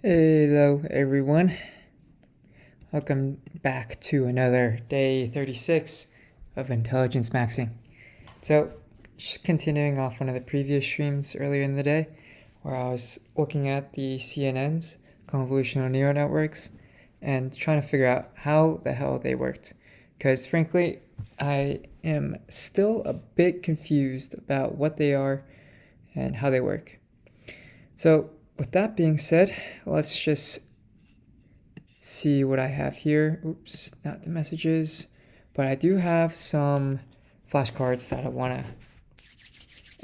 Hello, everyone. Welcome back to another day 36 of Intelligence Maxing. So, just continuing off one of the previous streams earlier in the day, where I was looking at the CNNs, convolutional neural networks, and trying to figure out how the hell they worked. Because frankly, I am still a bit confused about what they are and how they work. So, with that being said, let's just see what I have here. Oops, not the messages, but I do have some flashcards that I want to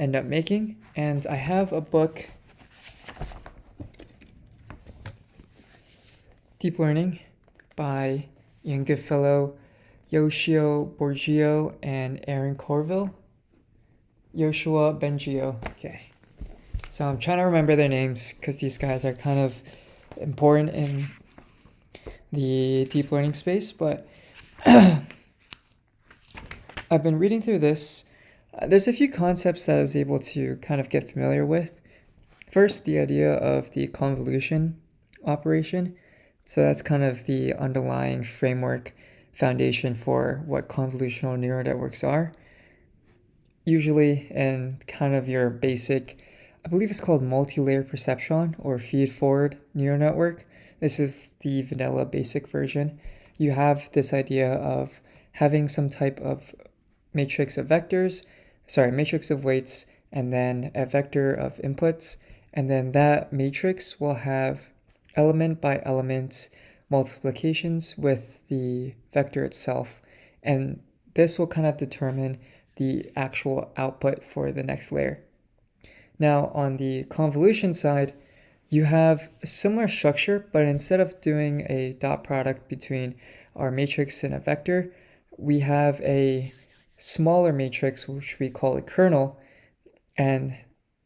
end up making, and I have a book, Deep Learning, by Ian Goodfellow, Yoshio Borgio, and Aaron Corville. Yoshua Bengio. Okay. So I'm trying to remember their names because these guys are kind of important in the deep learning space, but I've been reading through this. There's a few concepts that I was able to kind of get familiar with. First, the idea of the convolution operation. So that's kind of the underlying framework foundation for what convolutional neural networks are. Usually in kind of your basic, I believe it's called multi-layer perceptron or feed-forward neural network. This is the vanilla basic version. You have this idea of having some type of matrix of weights, and then a vector of inputs, and then that matrix will have element by element multiplications with the vector itself, and this will kind of determine the actual output for the next layer. Now on the convolution side, you have a similar structure, but instead of doing a dot product between our matrix and a vector, we have a smaller matrix, which we call a kernel. And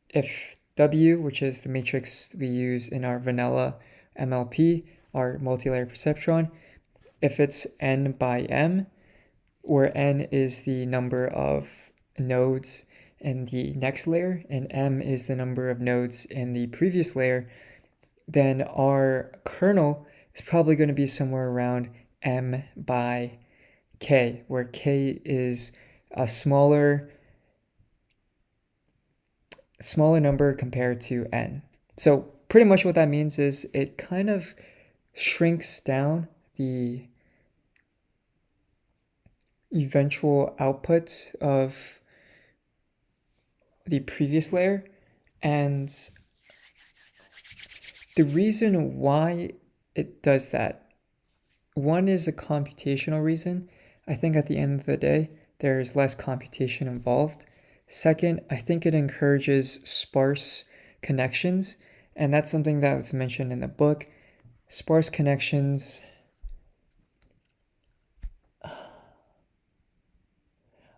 if W, which is the matrix we use in our vanilla MLP, our multi-layer perceptron, if it's n by m, where n is the number of nodes in the next layer and m is the number of nodes in the previous layer, then our kernel is probably going to be somewhere around m by k, where k is a smaller number compared to n. So pretty much what that means is it kind of shrinks down the eventual output of the previous layer. And the reason why it does that, one is a computational reason. I think at the end of the day, there's less computation involved. Second, I think it encourages sparse connections, and that's something that was mentioned in the book. Sparse connections.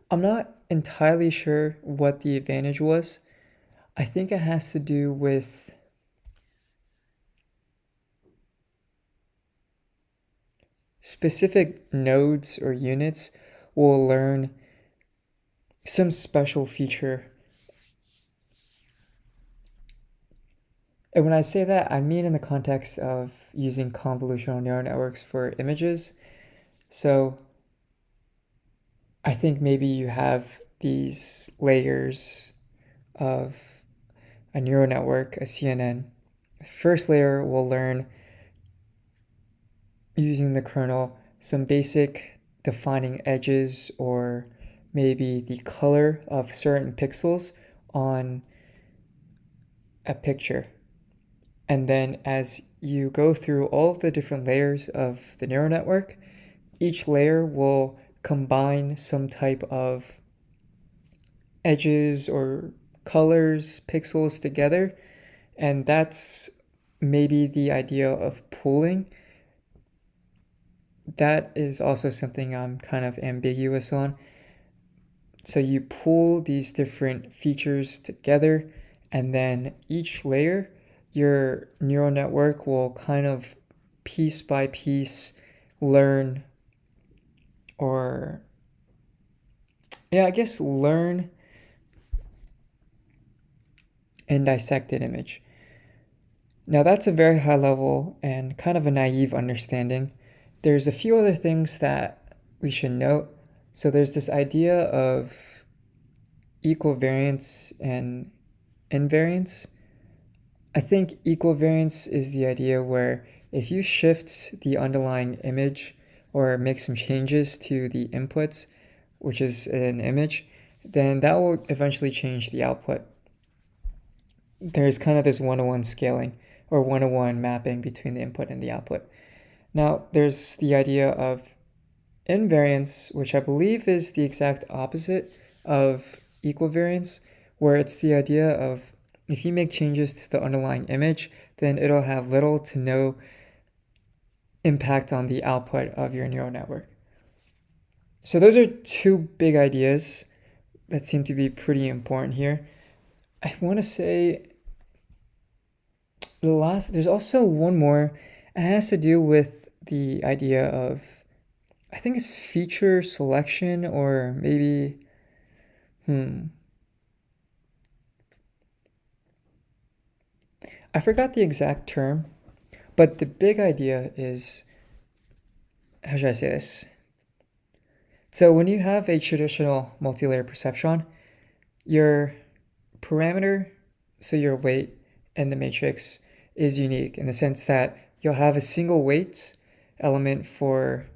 I'm not entirely sure what the advantage was. I think it has to do with specific nodes or units will learn some special feature. And when I say that, I mean in the context of using convolutional neural networks for images. So I think maybe you have these layers of a neural network, a CNN. First layer will learn, using the kernel, some basic defining edges or maybe the color of certain pixels on a picture. And then as you go through all of the different layers of the neural network, each layer will combine some type of edges or colors, pixels together. And that's maybe the idea of pooling. That is also something I'm kind of ambiguous on. So you pool these different features together, and then each layer, your neural network will kind of piece by piece learn, or I guess learn and dissect an image. Now, that's a very high level and kind of a naive understanding. There's a few other things that we should note. So, there's this idea of equivariance and invariance. I think equivariance is the idea where if you shift the underlying image or make some changes to the inputs, which is an image, then that will eventually change the output. There's kind of this one-to-one scaling or one-to-one mapping between the input and the output. Now, there's the idea of invariance, which I believe is the exact opposite of equivariance, where it's the idea of if you make changes to the underlying image, then it'll have little to no impact on the output of your neural network. So those are two big ideas that seem to be pretty important here. I want to say there's also one more. It has to do with the idea of, I think it's feature selection, or maybe, I forgot the exact term, but the big idea is, how should I say this? So when you have a traditional multi-layer perceptron, your parameter, so your weight in the matrix, is unique in the sense that you'll have a single weight element for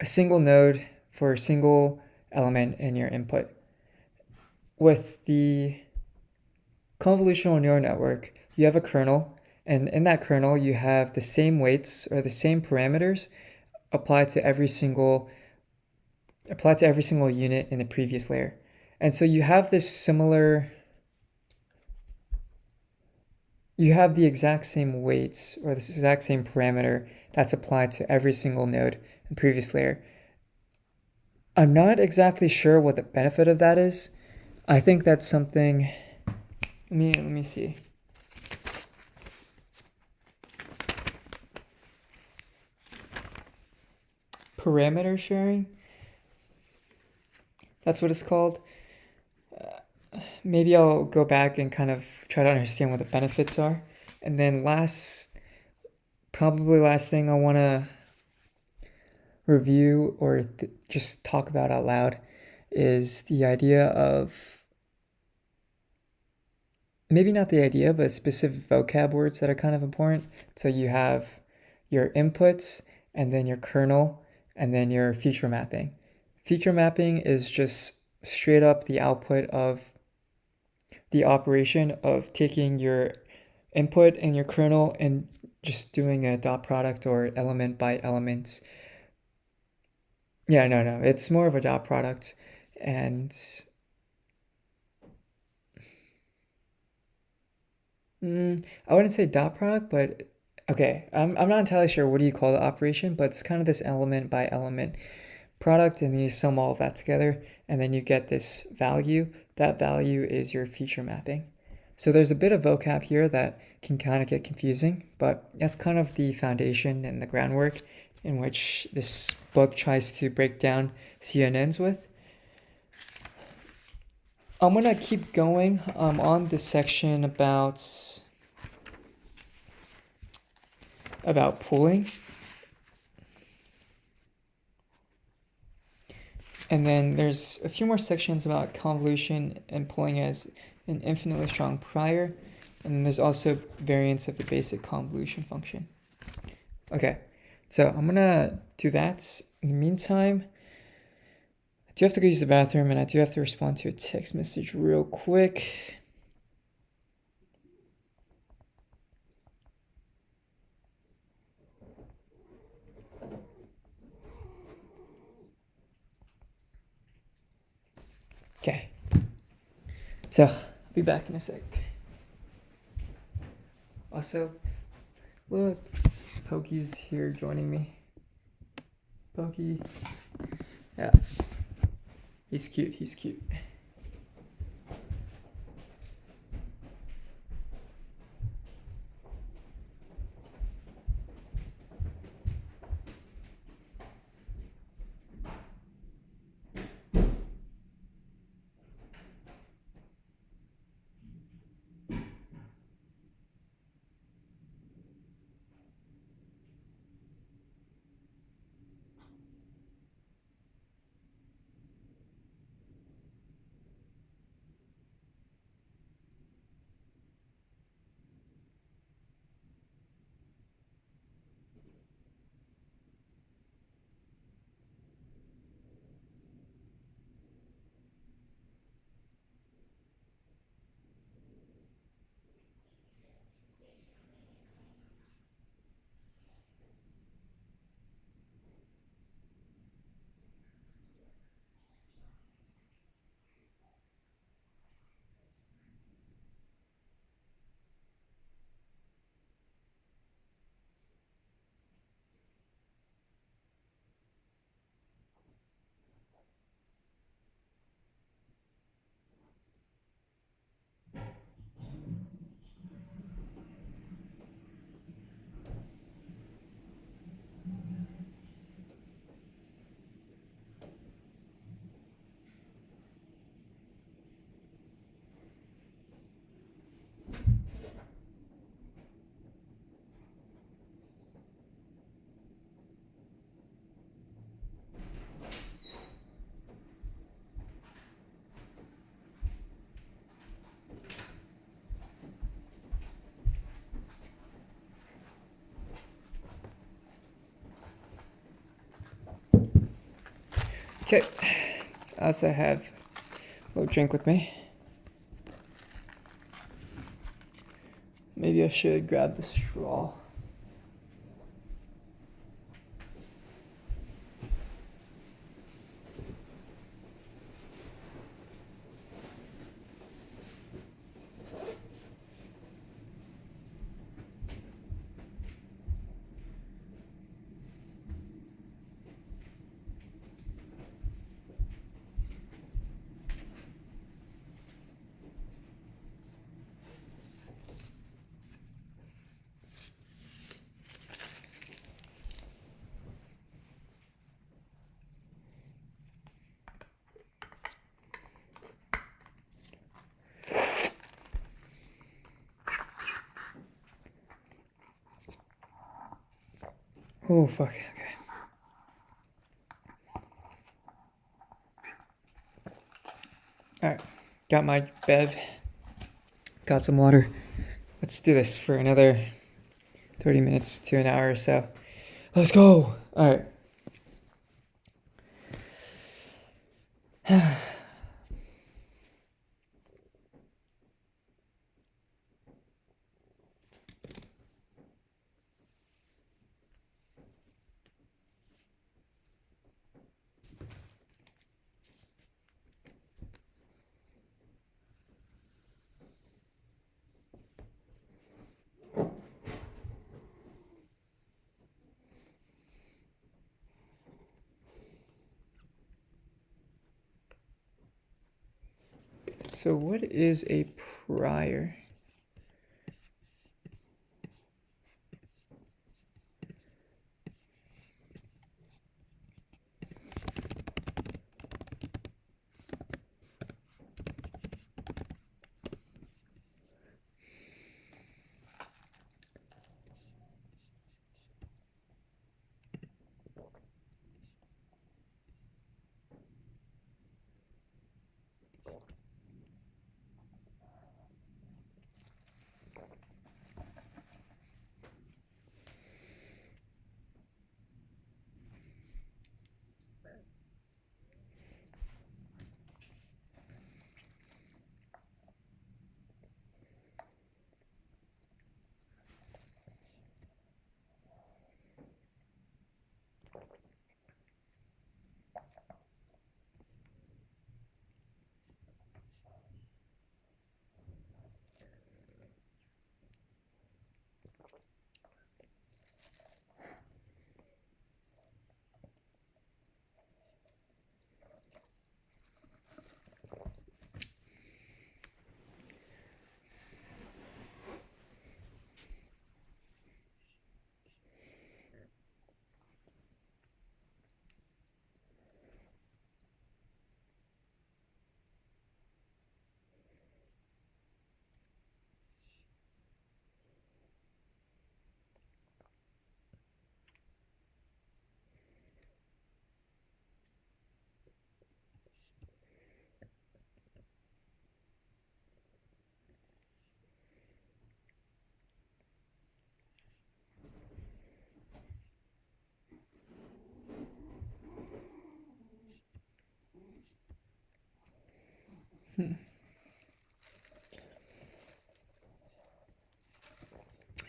a single node for a single element in your input. With the convolutional neural network, you have a kernel, and in that kernel you have the same weights or the same parameters applied to every single unit in the previous layer. And so you have the exact same weights or the exact same parameter that's applied to every single node in the previous layer. I'm not exactly sure what the benefit of that is. I think that's something. Let me see. Parameter sharing. That's what it's called. Maybe I'll go back and kind of try to understand what the benefits are. And then probably last thing I want to review or just talk about out loud is the idea of, maybe not the idea, but specific vocab words that are kind of important. So you have your inputs, and then your kernel, and then your feature mapping. Feature mapping is just straight up the output of the operation of taking your input and your kernel and just doing a dot product or element by element. Yeah, no, it's more of a dot product. And I wouldn't say dot product, but okay, I'm not entirely sure what do you call the operation, but it's kind of this element by element product, and you sum all of that together, and then you get this value. That value is your feature mapping. So there's a bit of vocab here that can kind of get confusing, but that's kind of the foundation and the groundwork in which this book tries to break down CNNs with. I'm going to keep going on this section about pooling. And then there's a few more sections about convolution and pooling as an infinitely strong prior. And then there's also variance of the basic convolution function. Okay, so I'm gonna do that. In the meantime, I do have to go use the bathroom, and I do have to respond to a text message real quick. Okay, so I'll be back in a sec. Also, look, Pokey's here joining me. Pokey. Yeah. He's cute. Okay, let's also have a little drink with me. Maybe I should grab the straw. Oh, fuck. Okay. Alright. Got my bev. Got some water. Let's do this for another 30 minutes to an hour or so. Let's go! Alright. So what is a prior?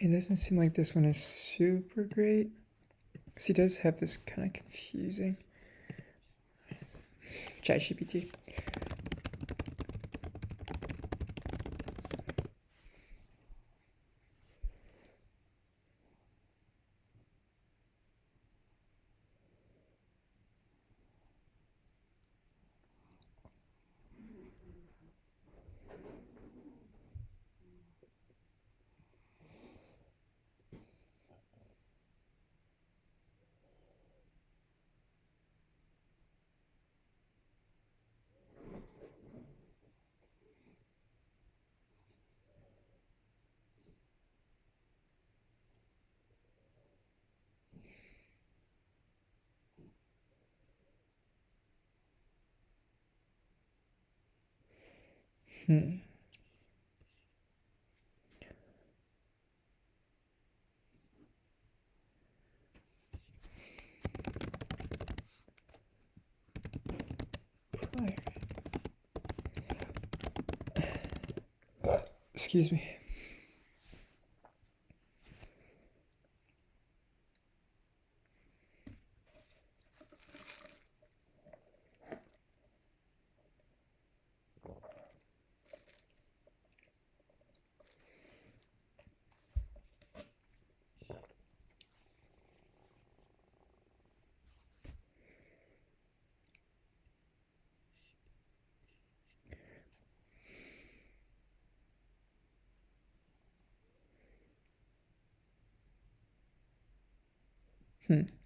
It doesn't seem like this one is super great. Because he does have this kind of confusing ChatGPT. Hmm. Excuse me.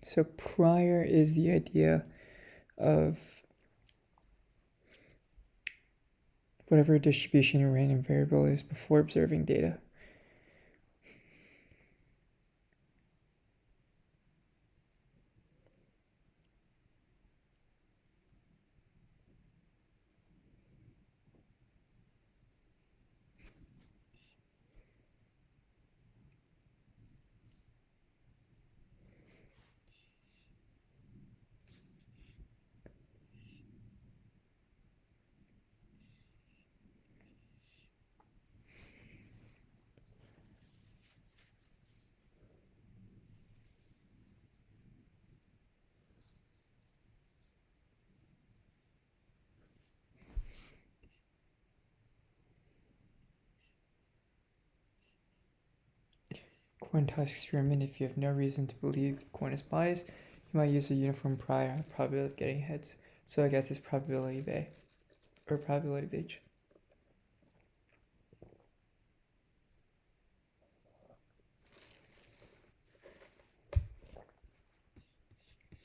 So prior is the idea of whatever distribution or random variable is before observing data. Coin toss experiment. If you have no reason to believe the coin is biased, you might use a uniform prior on the probability of getting heads. So I guess it's probability of A, or probability of H.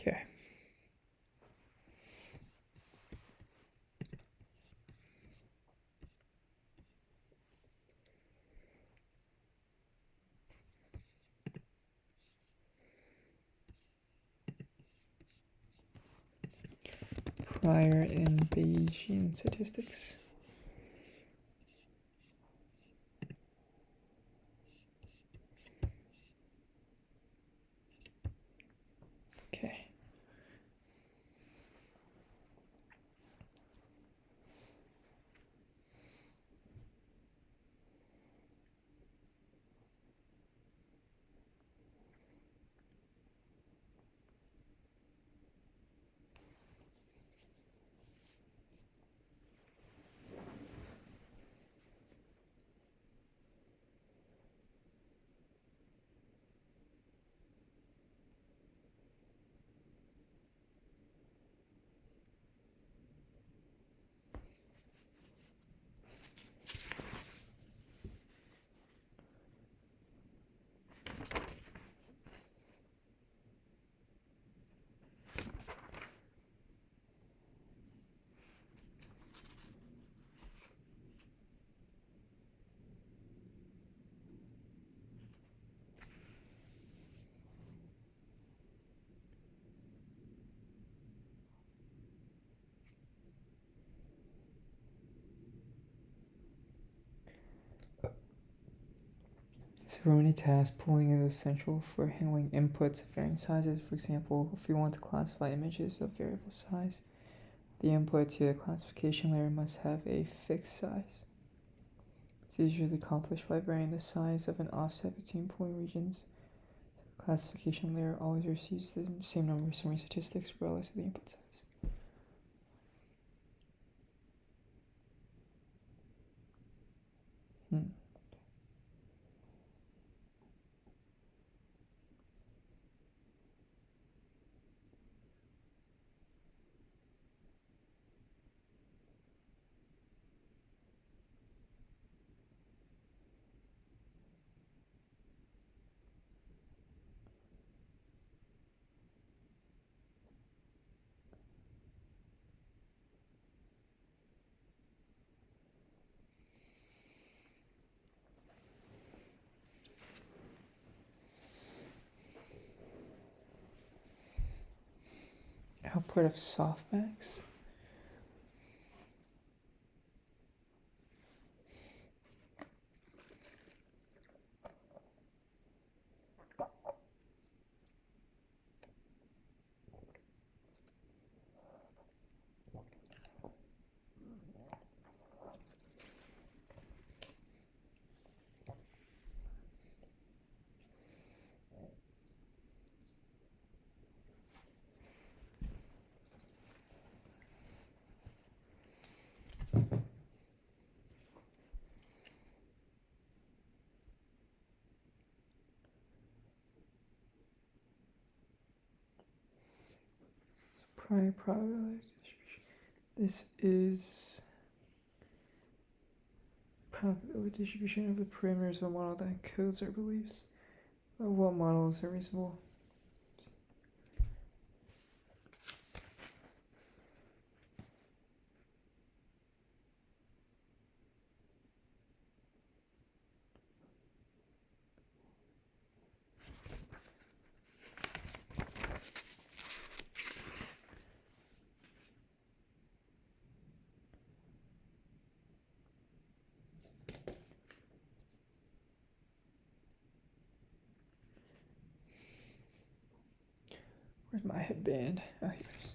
Okay. Prior in Bayesian statistics. Okay. So for many tasks, pooling is essential for handling inputs of varying sizes. For example, if we want to classify images of variable size, the input to the classification layer must have a fixed size. It's usually accomplished by varying the size of an offset between pooling regions. The classification layer always receives the same number of summary statistics regardless of the input size. Output of softmax. prime probability distribution. This is probability distribution of the parameters of a model that encodes our beliefs of what models are reasonable. Where's my headband? Oh, here's.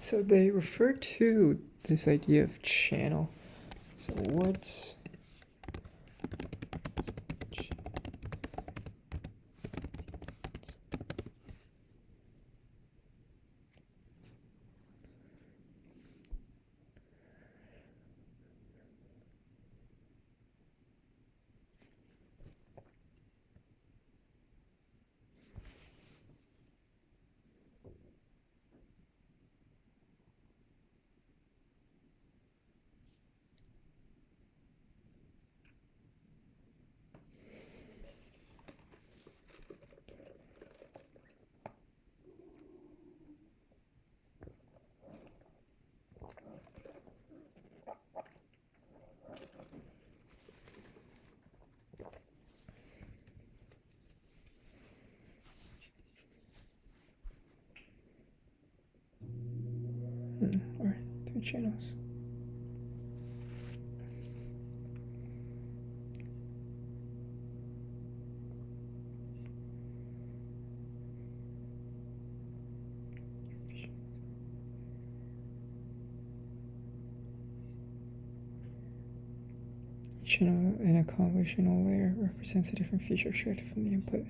So they refer to this idea of channel. So what's all right, 3 channels. Each channel in a convolutional layer represents a different feature extracted from the input.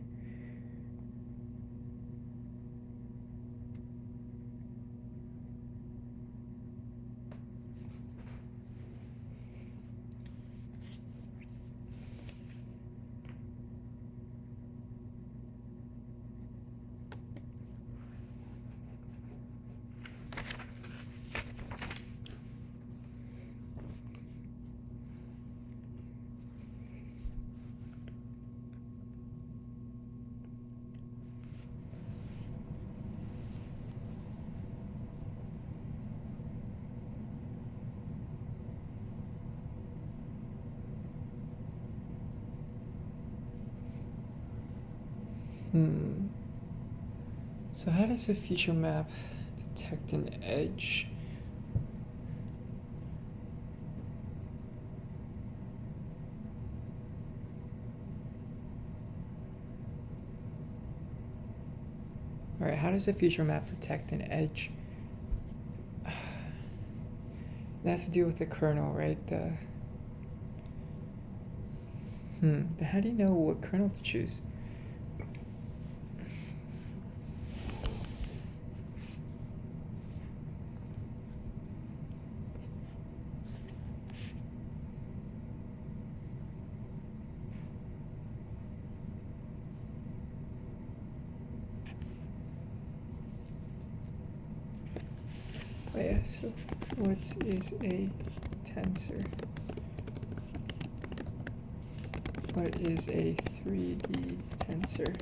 So how does a feature map detect an edge? All right, how does a feature map detect an edge? That has to do with the kernel, right? But how do you know what kernel to choose? Oh yeah, so what is a tensor? What is a 3D tensor?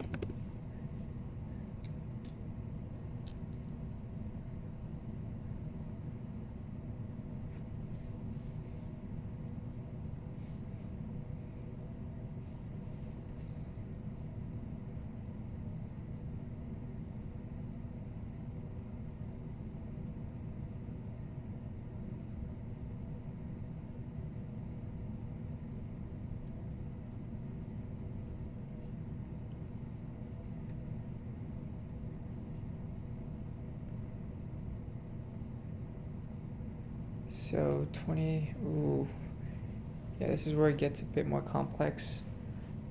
So 20, ooh. Yeah, this is where it gets a bit more complex.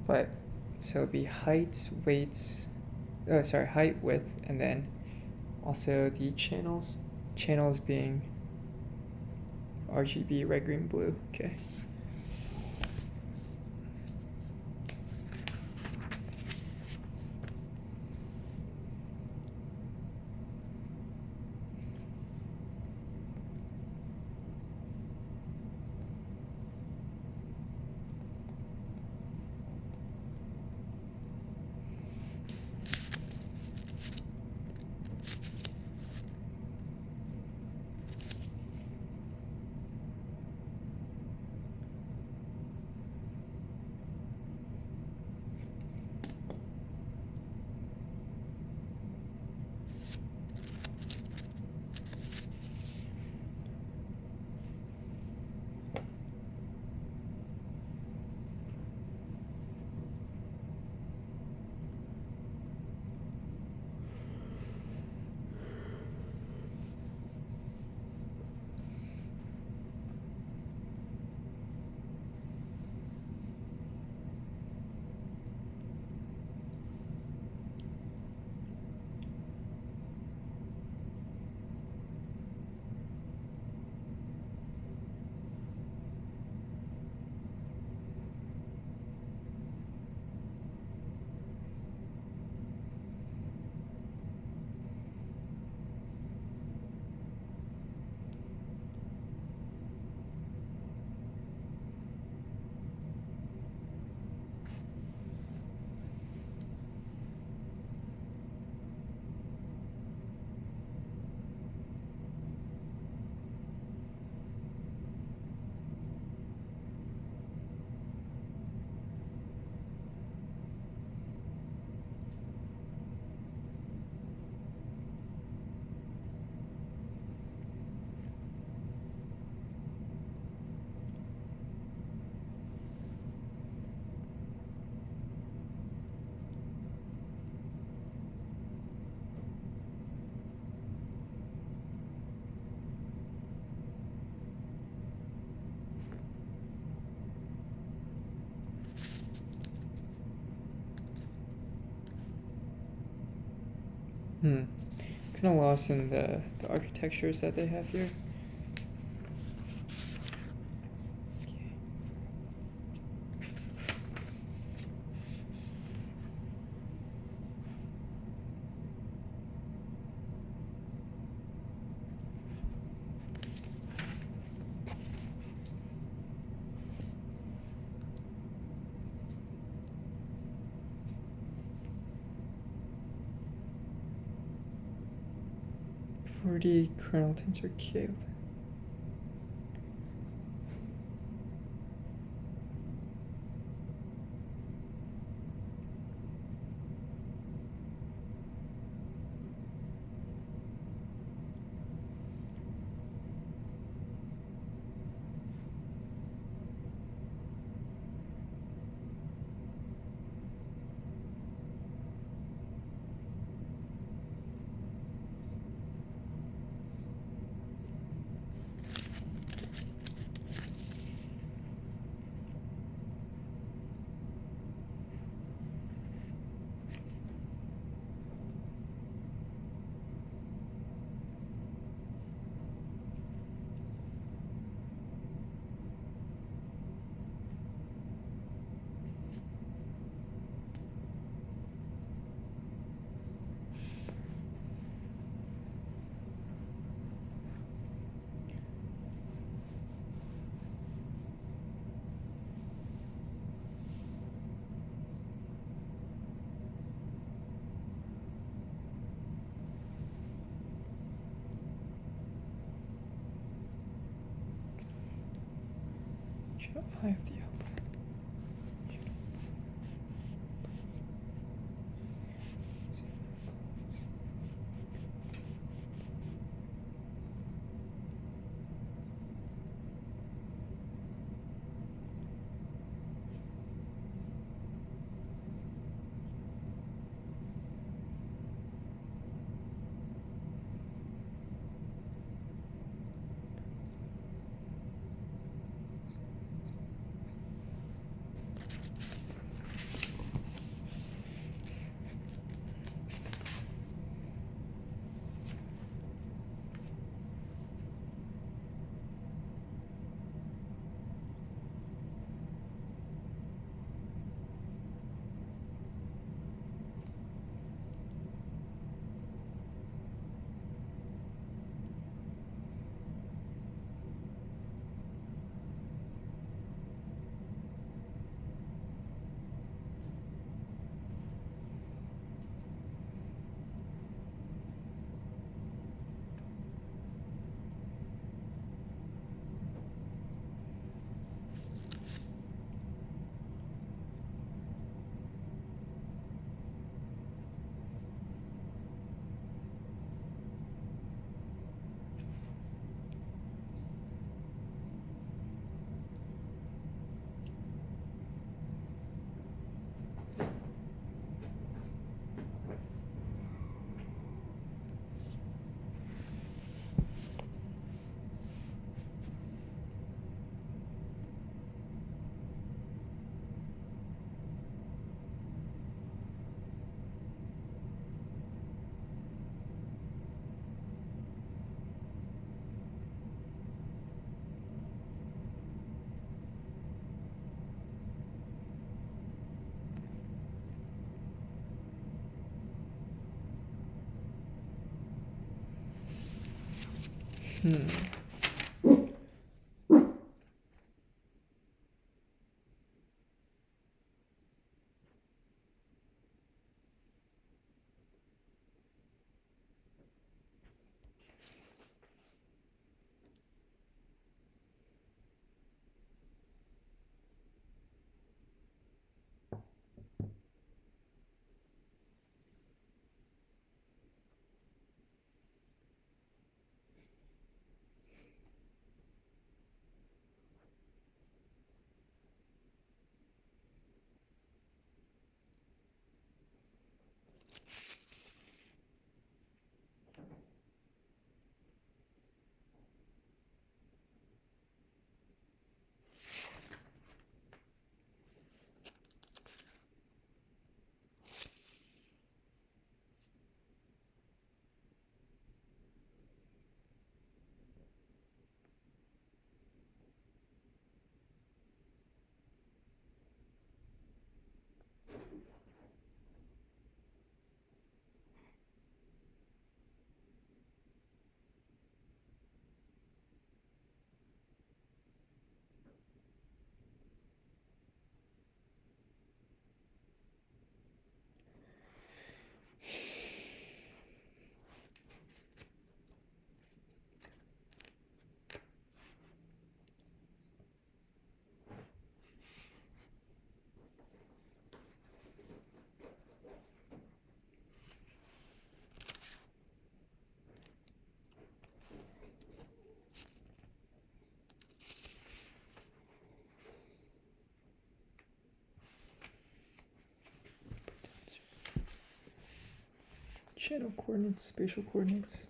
But, so it'd be height, weights, height, width, and then also the channels. Channels being RGB, red, green, blue. Okay. Kind of lost in the architectures that they have here. Okay. Forty kernel tensor cube. I have the output. Channel coordinates, spatial coordinates.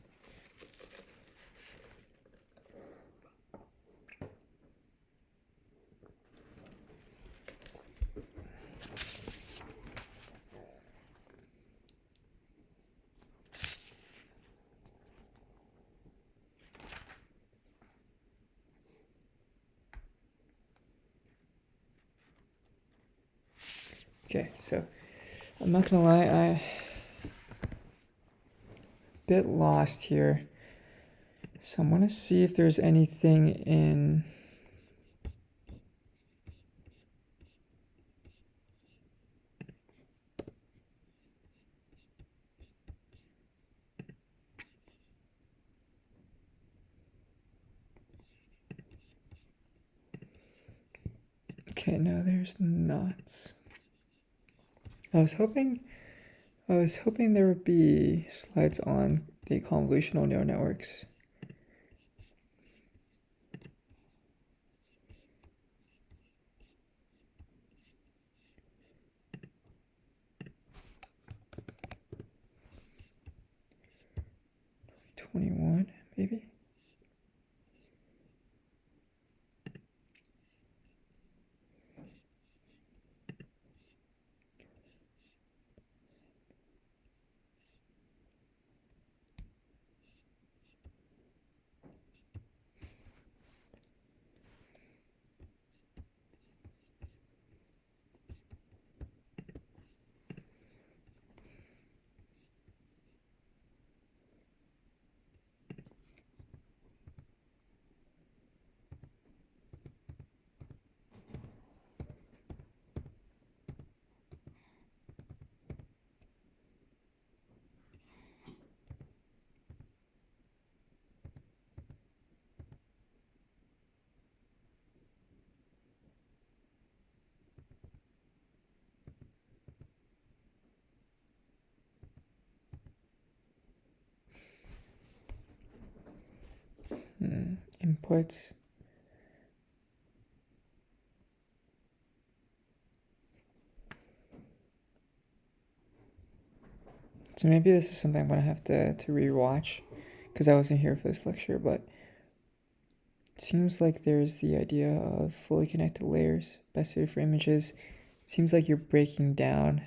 Okay, so I'm not gonna lie, I'm a bit lost here. So I'm gonna see if there's anything in okay, no, there's not. I was hoping there would be slides on the convolutional neural networks. '21, maybe. Inputs. So maybe this is something I'm gonna have to rewatch because I wasn't here for this lecture, but it seems like there's the idea of fully connected layers best suited for images. It seems like you're breaking down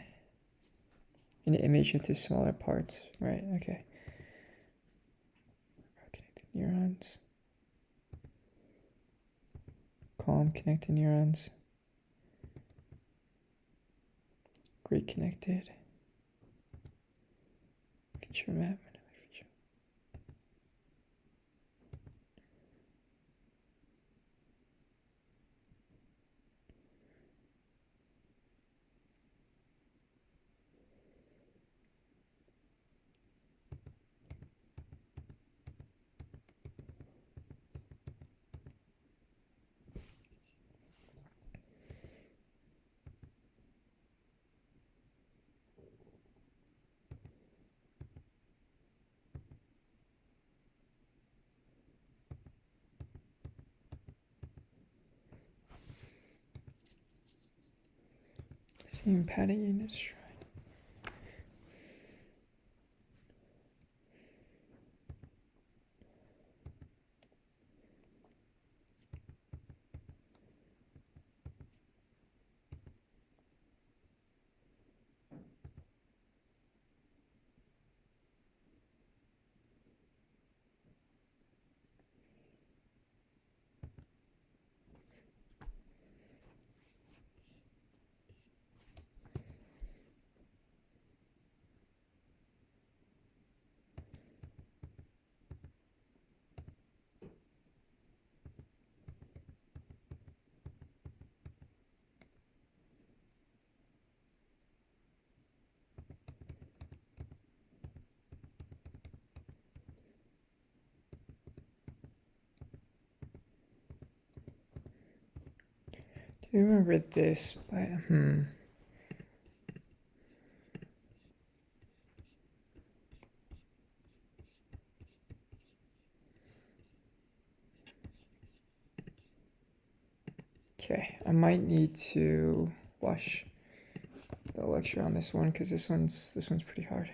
an image into smaller parts, right? Okay. Connected neurons. Column connected neurons. Great connected. Feature map. Another feature. Same padding units. Do you remember this? Okay, I might need to watch the lecture on this one because this one's pretty hard.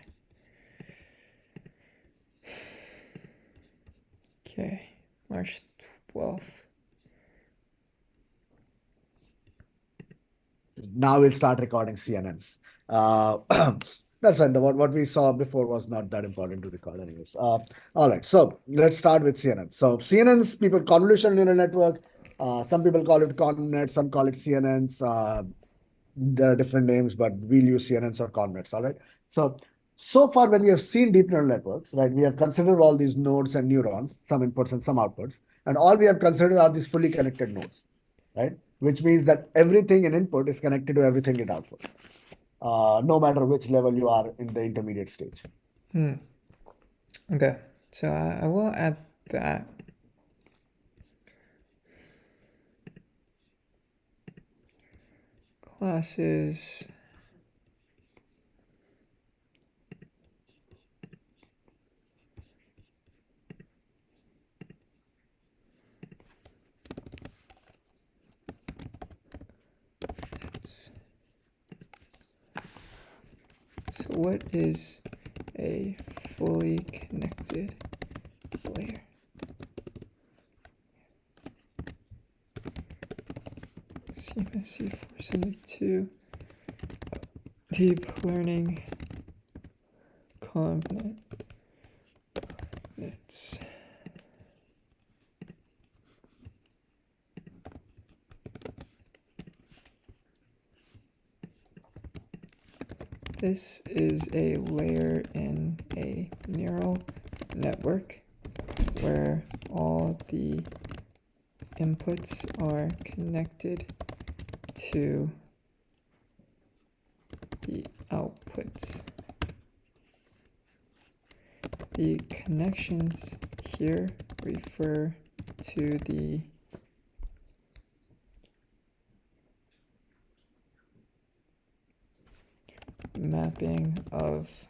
Now we'll start recording CNNs. That's fine. What we saw before was not that important to record anyways. All right, so let's start with CNN. So CNNs, people, convolutional neural network. Some people call it ConNet, some call it CNNs. There are different names, but we'll use CNNs or ConNets. All right. So far, when we have seen deep neural networks, right, we have considered all these nodes and neurons, some inputs and some outputs, and all we have considered are these fully connected nodes, right? Which means that everything in input is connected to everything in output, no matter which level you are in the intermediate stage. Okay, so I will add that. Classes. So what is a fully connected layer? CMSC 472 deep learning cognate. This is a layer in a neural network where all the inputs are connected to the outputs. The connections here refer to the mapping of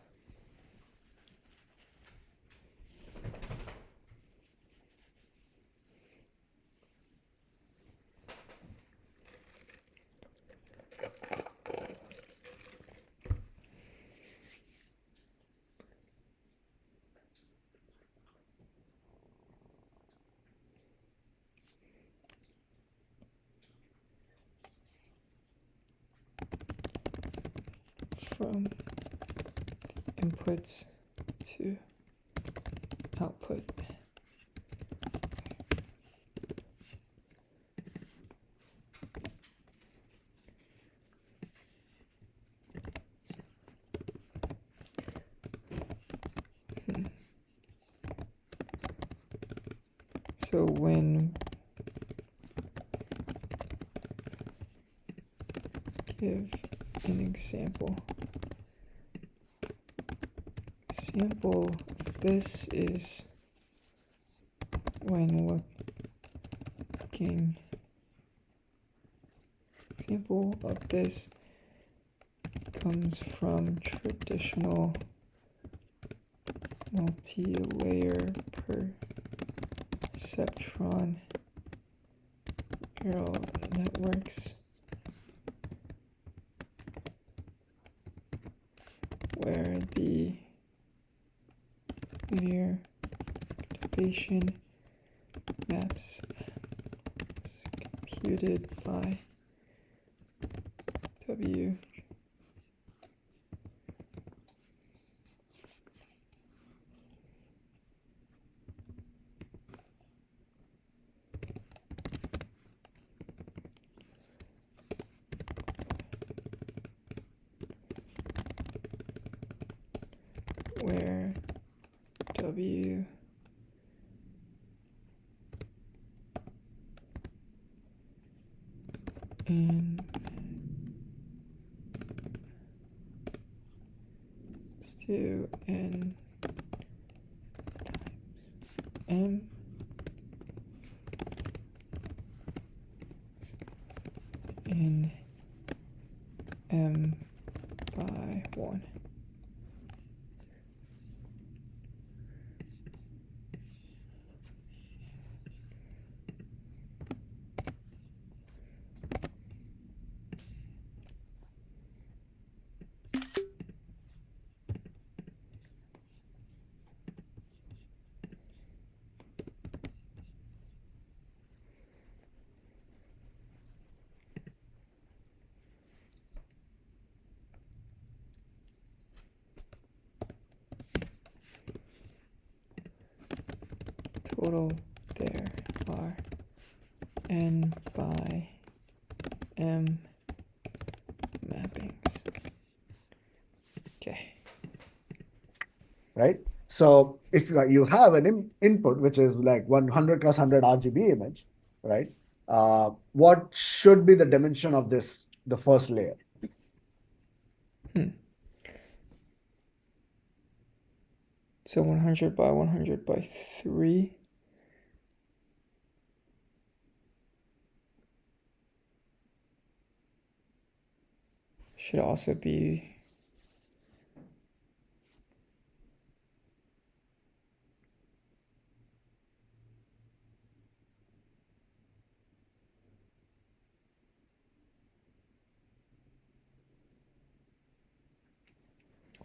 from inputs to output. So when give an example. Example of this is when looking. Example of this comes from traditional multi-layer perceptron neural networks, where the linear activation maps is computed by W. Where W and 2 n times m in m by 1. total there are n by m mappings. Okay. Right? So if you have an input which is like 100 cross 100 RGB image, right? What should be the dimension of the first layer? So 100 by 100 by 3. Should also be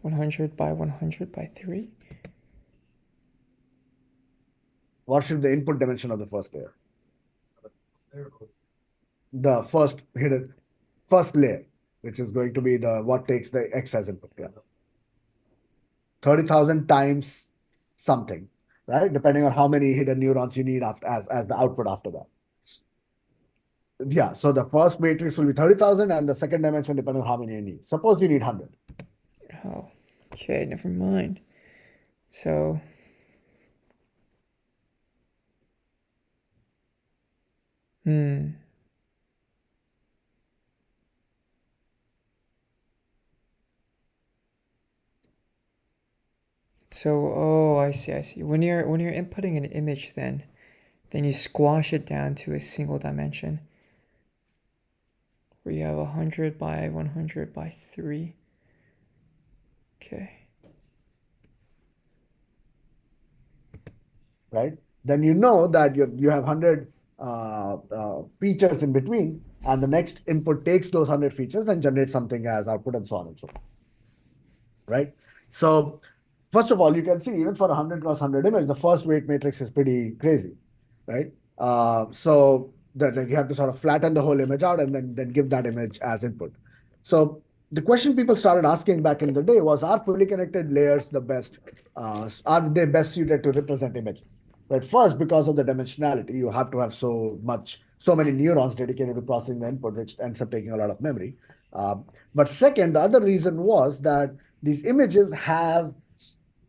100 by 100 by 3. What should the input dimension of the first layer? The first layer, which is going to be what takes the X as input. Yeah. 30,000 times something, right? Depending on how many hidden neurons you need as the output after that. Yeah, so the first matrix will be 30,000 and the second dimension depending on how many you need. Suppose you need 100. Oh, okay, never mind. So oh, I see. When you're inputting an image then you squash it down to a single dimension where you have 100 by 100 by 3. Okay. Right? Then you know that you have 100 features in between, and the next input takes those 100 features and generates something as output and so on and so forth. Right? So first of all, you can see even for a 100 cross 100 image, the first weight matrix is pretty crazy, right? So that like, you have to sort of flatten the whole image out and then give that image as input. So the question people started asking back in the day was, are fully connected layers the best? Are they best suited to represent images? But first, because of the dimensionality, you have to have so many neurons dedicated to processing the input, which ends up taking a lot of memory. But second, the other reason was that these images have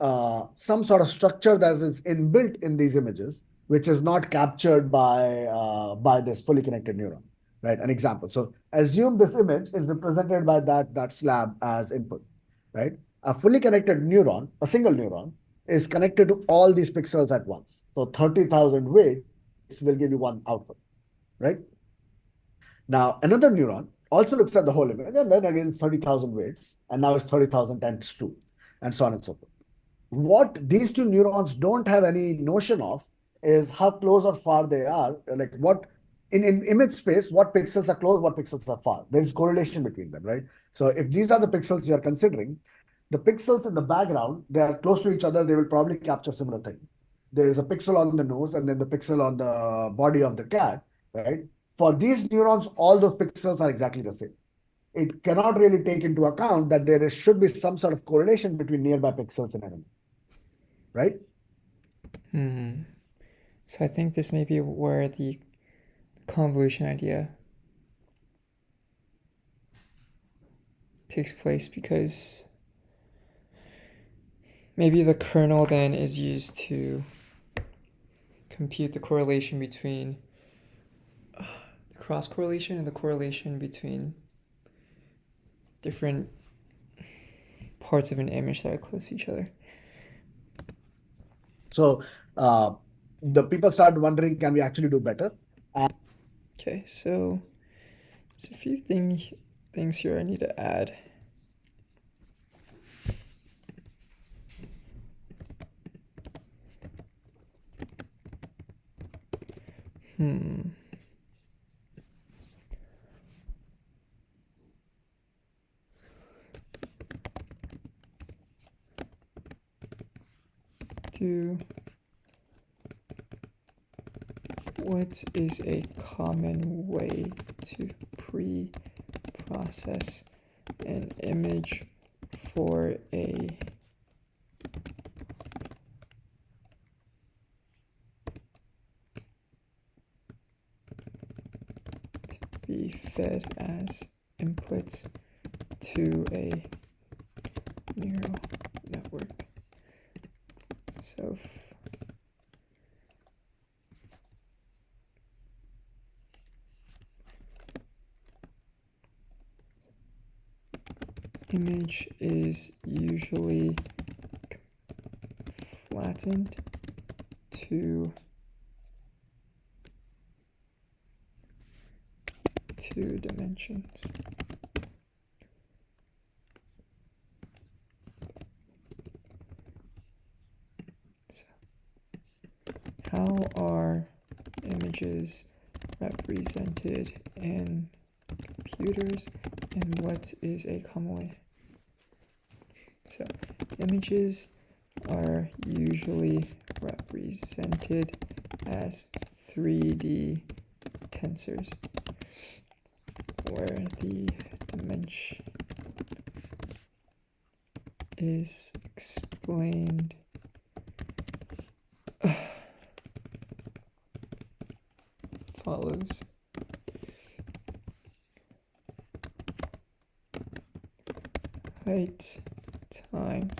some sort of structure that is inbuilt in these images, which is not captured by this fully connected neuron. Right? An example. So assume this image is represented by that slab as input. Right? A fully connected neuron, a single neuron, is connected to all these pixels at once. So 30,000 weights will give you one output. Right? Now another neuron also looks at the whole image, and then again 30,000 weights, and now it's 30,000 times 2, and so on and so forth. What these two neurons don't have any notion of is how close or far they are. Like what in image space, what pixels are close, what pixels are far. There is correlation between them, right? So if these are the pixels you are considering, the pixels in the background, they are close to each other, they will probably capture similar thing. There is a pixel on the nose and then the pixel on the body of the cat, right? For these neurons, all those pixels are exactly the same. It cannot really take into account that should be some sort of correlation between nearby pixels in an image, right? So I think this may be where the convolution idea takes place, because maybe the kernel then is used to compute the correlation between the cross correlation and the correlation between different parts of an image that are close to each other. So the people started wondering, can we actually do better? Okay, so there's a few things here I need to add. What is a common way to pre-process an image for a be fed as inputs to a neural network. So image is usually flattened to two dimensions. So, how are images represented in computers, and what is a common way? So, images are usually represented as 3D tensors, where the dimension is explained follows. Height times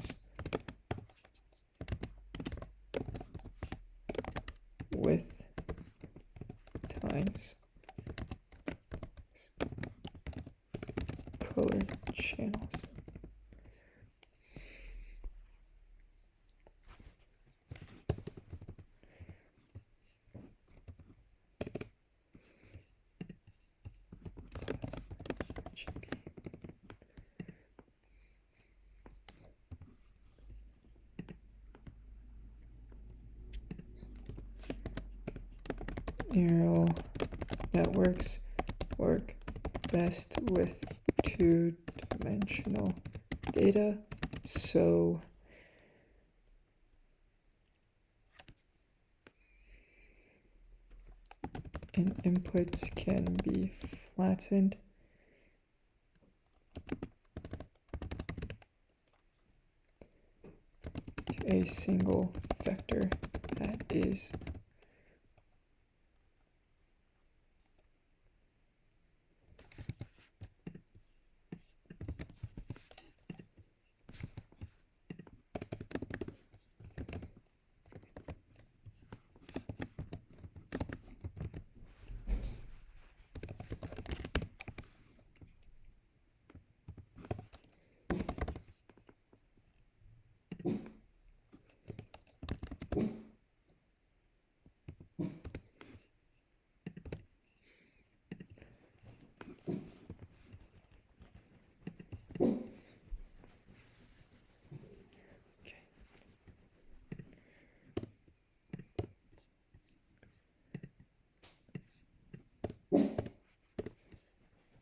width times color channels. Neural networks work best with two-dimensional data, so inputs can be flattened to a single vector that is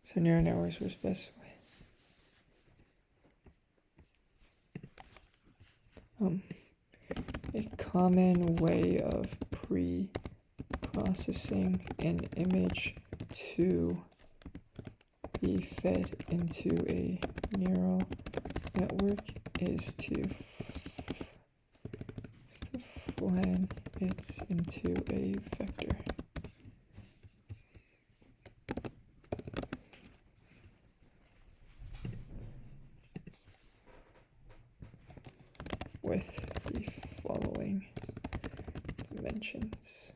so neural networks works best with a common way of pre-processing an image to be fed into a neural network is to flatten it into a vector. With the following dimensions.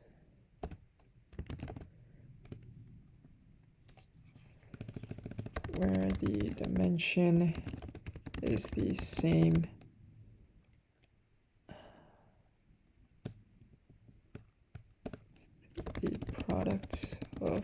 Where the dimension is the same the product of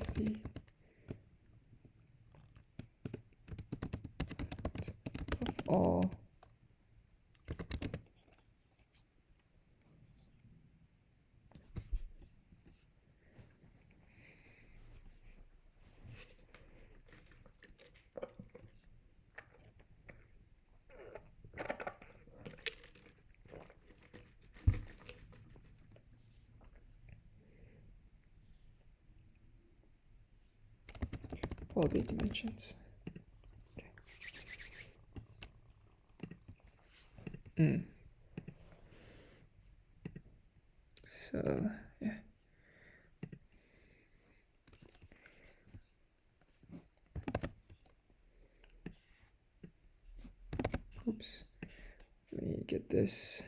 all the dimensions. Okay. So yeah. oops, let me get this.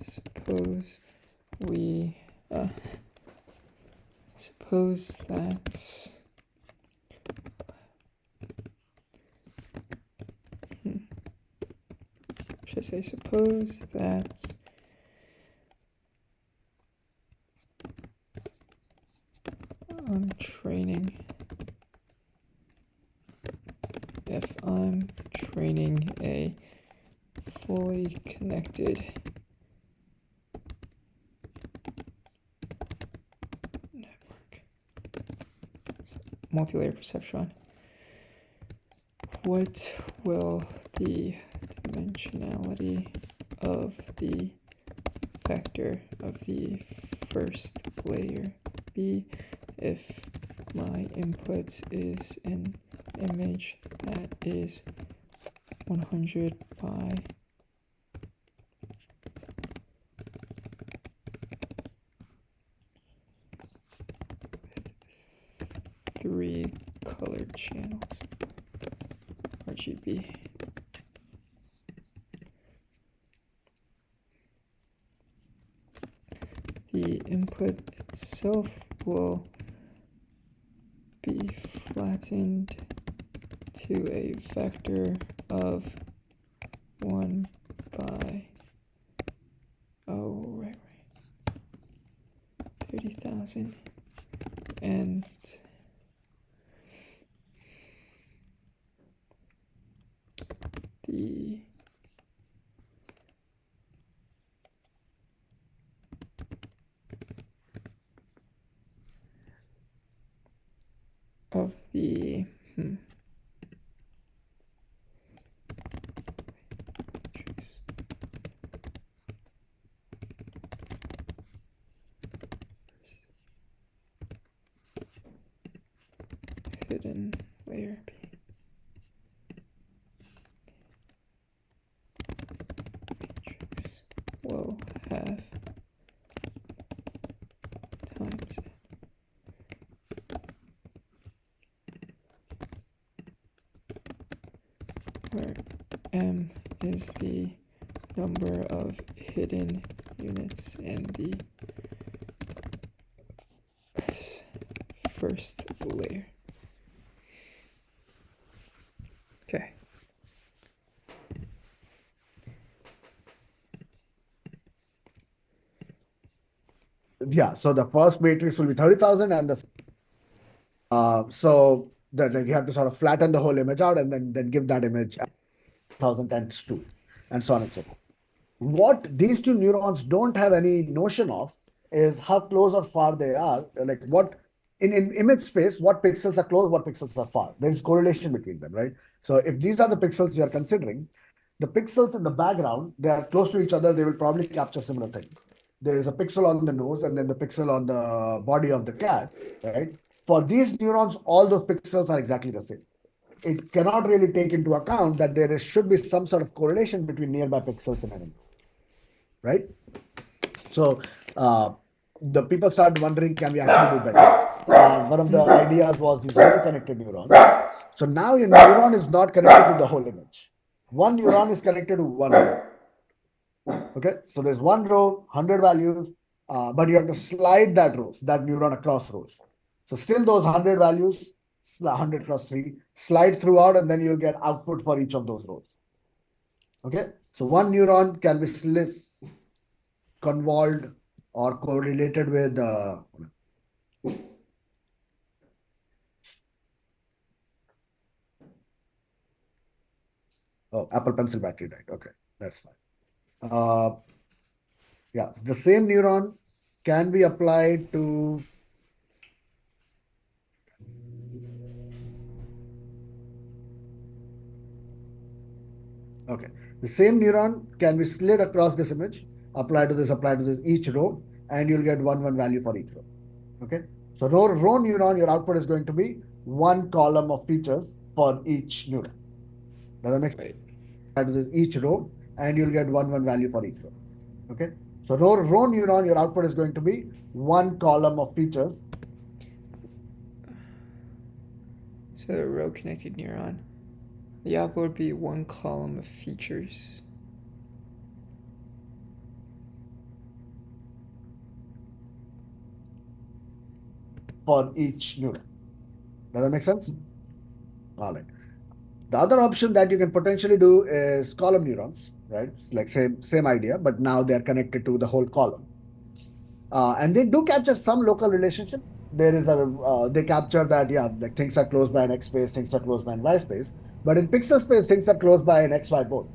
Suppose we suppose that should I say suppose that I'm training if I'm training a fully connected network, multi-layer perceptron, what will the dimensionality of the vector of the first layer be if my input is an image that is 100 by 3 colored channels, RGB. The input itself will be flattened to a vector of 1 by 30,000, and the of the hidden layer B. Matrix will have times where M is the number of hidden units in the first layer. Okay. Yeah, so the first matrix will be 30,000 and the so that like you have to sort of flatten the whole image out and then give that image 1,000 times 2 and so on and so forth. What these two neurons don't have any notion of is how close or far they are. Like what in image space, what pixels are close, what pixels are far. There is correlation between them, right? So if these are the pixels you are considering, the pixels in the background, they are close to each other, they will probably capture similar things. There is a pixel on the nose and then the pixel on the body of the cat, right? For these neurons, all those pixels are exactly the same. It cannot really take into account that should be some sort of correlation between nearby pixels in an image, right? So the people started wondering, can we actually do better? One of the ideas was these connected neurons. So now your neuron is not connected to the whole image. One neuron is connected to one row. Okay, so there's one row, 100 values, but you have to slide that neuron across rows. So still those 100 values, 100 plus 3, slide throughout, and then you'll get output for each of those rows. Okay, so one neuron can be convolved or correlated with oh, Apple Pencil battery died. Okay, that's fine. Yeah, the same neuron can be applied to okay. The same neuron can be slid across this image, apply to this, each row, and you'll get one value for each row. Okay. So row neuron, your output is going to be one column of features for each neuron. Does that make sense? Right. Apply to this each row, and you'll get one value for each row. Okay. So row neuron, your output is going to be one column of features. So the row connected neuron. The output would be one column of features. For each neuron. Does that make sense? All right. The other option that you can potentially do is column neurons, right? Like same idea, but now they are connected to the whole column. And they do capture some local relationship. There is they capture that, yeah, like things are close by in X space, things are close by in Y space. But in pixel space, things are close by in X, Y both,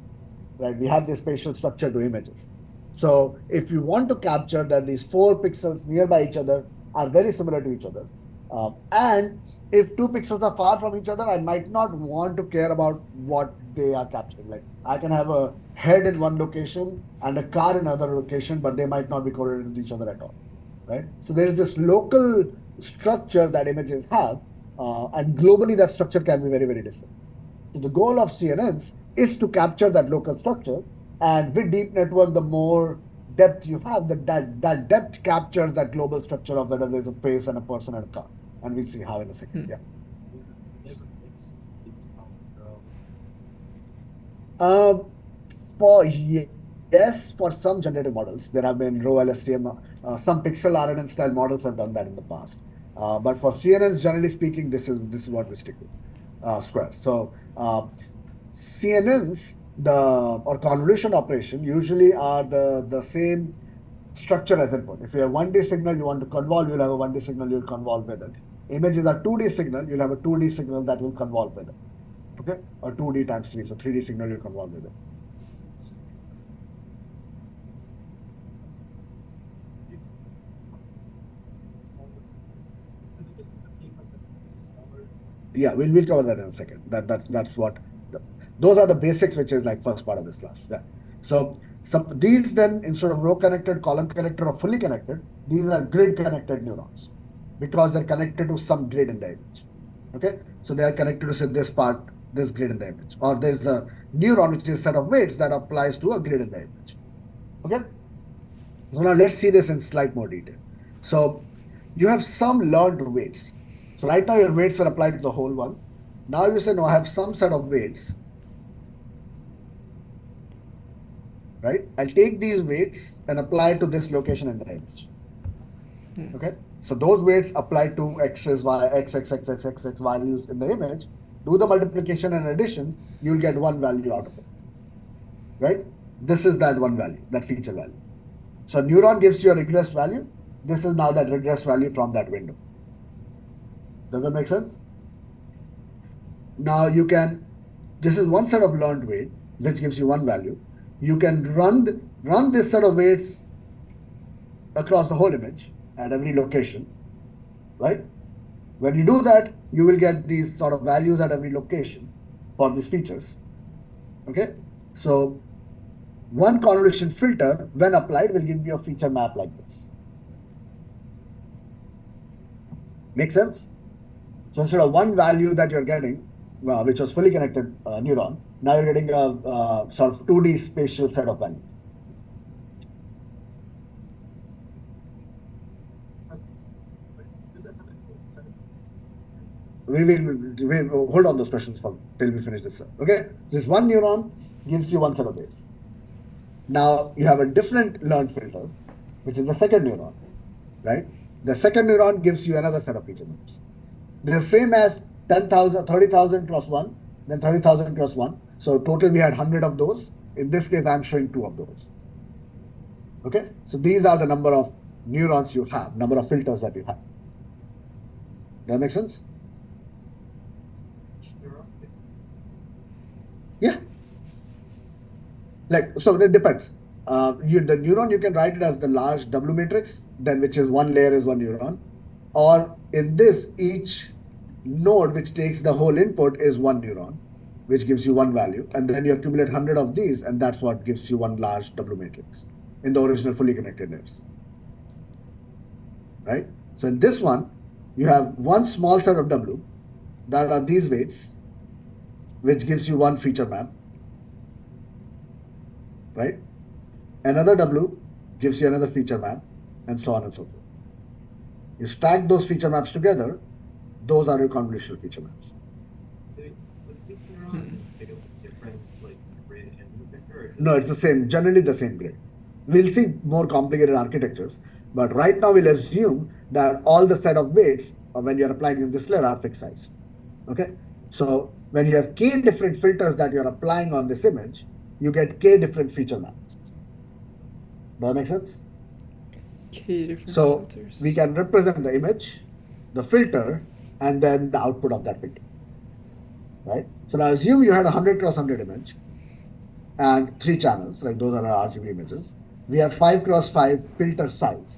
right? We have this spatial structure to images. So if you want to capture that these four pixels nearby each other are very similar to each other, and if two pixels are far from each other, I might not want to care about what they are capturing. Like I can have a head in one location and a car in another location, but they might not be correlated with each other at all, right? So there is this local structure that images have, and globally that structure can be very, very different. So the goal of CNNs is to capture that local structure, and with deep network, the more depth you have, that depth captures that global structure of whether there's a face and a person and a car. And we'll see how in a second. Yeah. For yes, for some generative models, there have been row LSTM, some pixel RNN style models have done that in the past. But for CNNs, generally speaking, this is what we stick with, squares. So CNNs, or convolution operation usually are the same structure as input. If you have 1D signal you want to convolve, you'll have a 1D signal you'll convolve with it. Images are 2D signal, you'll have a 2D signal that will convolve with it. Okay, or 2D times 3, so 3D signal you'll convolve with it. Yeah, we'll cover that in a second. That's what those are the basics, which is like first part of this class. Yeah. So these then, instead of row connected, column connected, or fully connected, these are grid connected neurons because they're connected to some grid in the image. Okay, so they are connected to say this part, this grid in the image, or there's a neuron which is a set of weights that applies to a grid in the image. Okay. So now let's see this in slight more detail. So you have some learned weights. So right now your weights are applied to the whole one. Now you say, no, I have some set of weights, right? I'll take these weights and apply to this location in the image. Okay. So those weights apply to x's, y, x values in the image. Do the multiplication and addition, you'll get one value out of it, right? This is that one value, that feature value. So neuron gives you a regress value. This is now that regress value from that window. Does that make sense? Now this is one set of learned weight, which gives you one value. You can run this set of weights across the whole image at every location, right? When you do that, you will get these sort of values at every location for these features. Okay, so one convolution filter, when applied, will give you a feature map like this. Make sense? So instead of one value that you're getting, which was fully connected neuron, now you're getting a sort of 2D spatial set of values. We will hold on those questions till we finish this. Okay, this one neuron gives you one set of weights. Now you have a different learned filter, which is the second neuron, right? The second neuron gives you another set of feature maps. They're same as 10,000, 30,000 plus 1, then 30,000 plus 1. So total we had 100 of those. In this case, I'm showing 2 of those. Okay, so these are the number of neurons you have, number of filters that you have. Does that make sense? Yeah. Like, so it depends. The neuron, you can write it as the large W matrix, then which is one layer is one neuron. Or in this, each node which takes the whole input is one neuron, which gives you one value. And then you accumulate 100 of these, and that's what gives you one large W matrix in the original fully connected layers. Right? So in this one, you have one small set of W that are these weights, which gives you one feature map. Right? Another W gives you another feature map, and so on and so forth. You stack those feature maps together, those are your convolutional feature maps. No, it's the same, generally the same grid. We'll see more complicated architectures, but right now we'll assume that all the set of weights when you're applying in this layer are fixed size. Okay, so when you have k different filters that you're applying on this image, you get k different feature maps. Does that make sense? K different So filters. we can represent the image, the filter, and then the output of that filter. Right? So now assume you had a 100 cross 100 image and 3 channels, right? Those are our RGB images. We have 5 cross 5 filter size,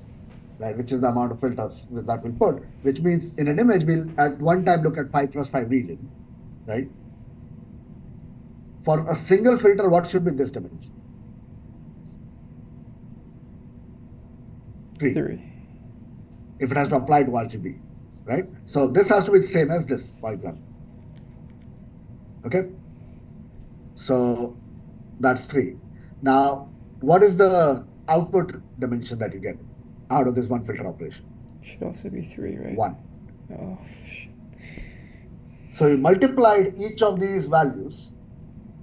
right? Which is the amount of filters that we'll put, which means in an image, we'll at one time look at 5 cross 5 region, right? For a single filter, what should be this dimension? 3. 3. If it has to apply to RGB, right? So this has to be the same as this, for example. Okay. So that's 3. Now, what is the output dimension that you get out of this one filter operation? Should also be 3, right? 1. Oh, shit. So you multiplied each of these values,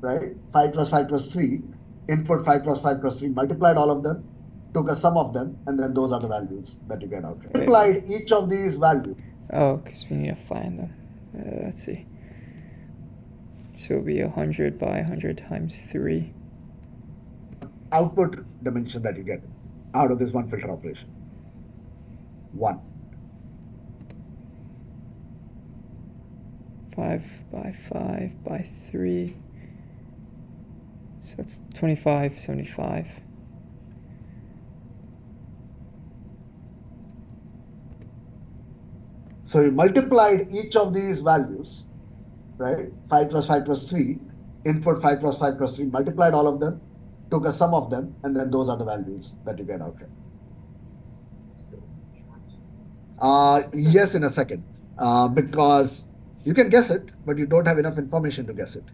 right? 5 plus 5 plus 3, input 5 plus 5 plus 3, multiplied all of them, took a sum of them, and then those are the values that you get out. Multiplied each of these values. Oh, because we need to find them. Let's see. So it'll be 100 by 100 times 3. Output dimension that you get out of this one filter operation. 1. 5 by 5 by 3. So that's 25, 75. So you multiplied each of these values, right? 5 plus 5 plus 3, input 5 plus 5 plus 3, multiplied all of them, took a sum of them, and then those are the values that you get out here. Yes, in a second, because you can guess it, but you don't have enough information to guess it.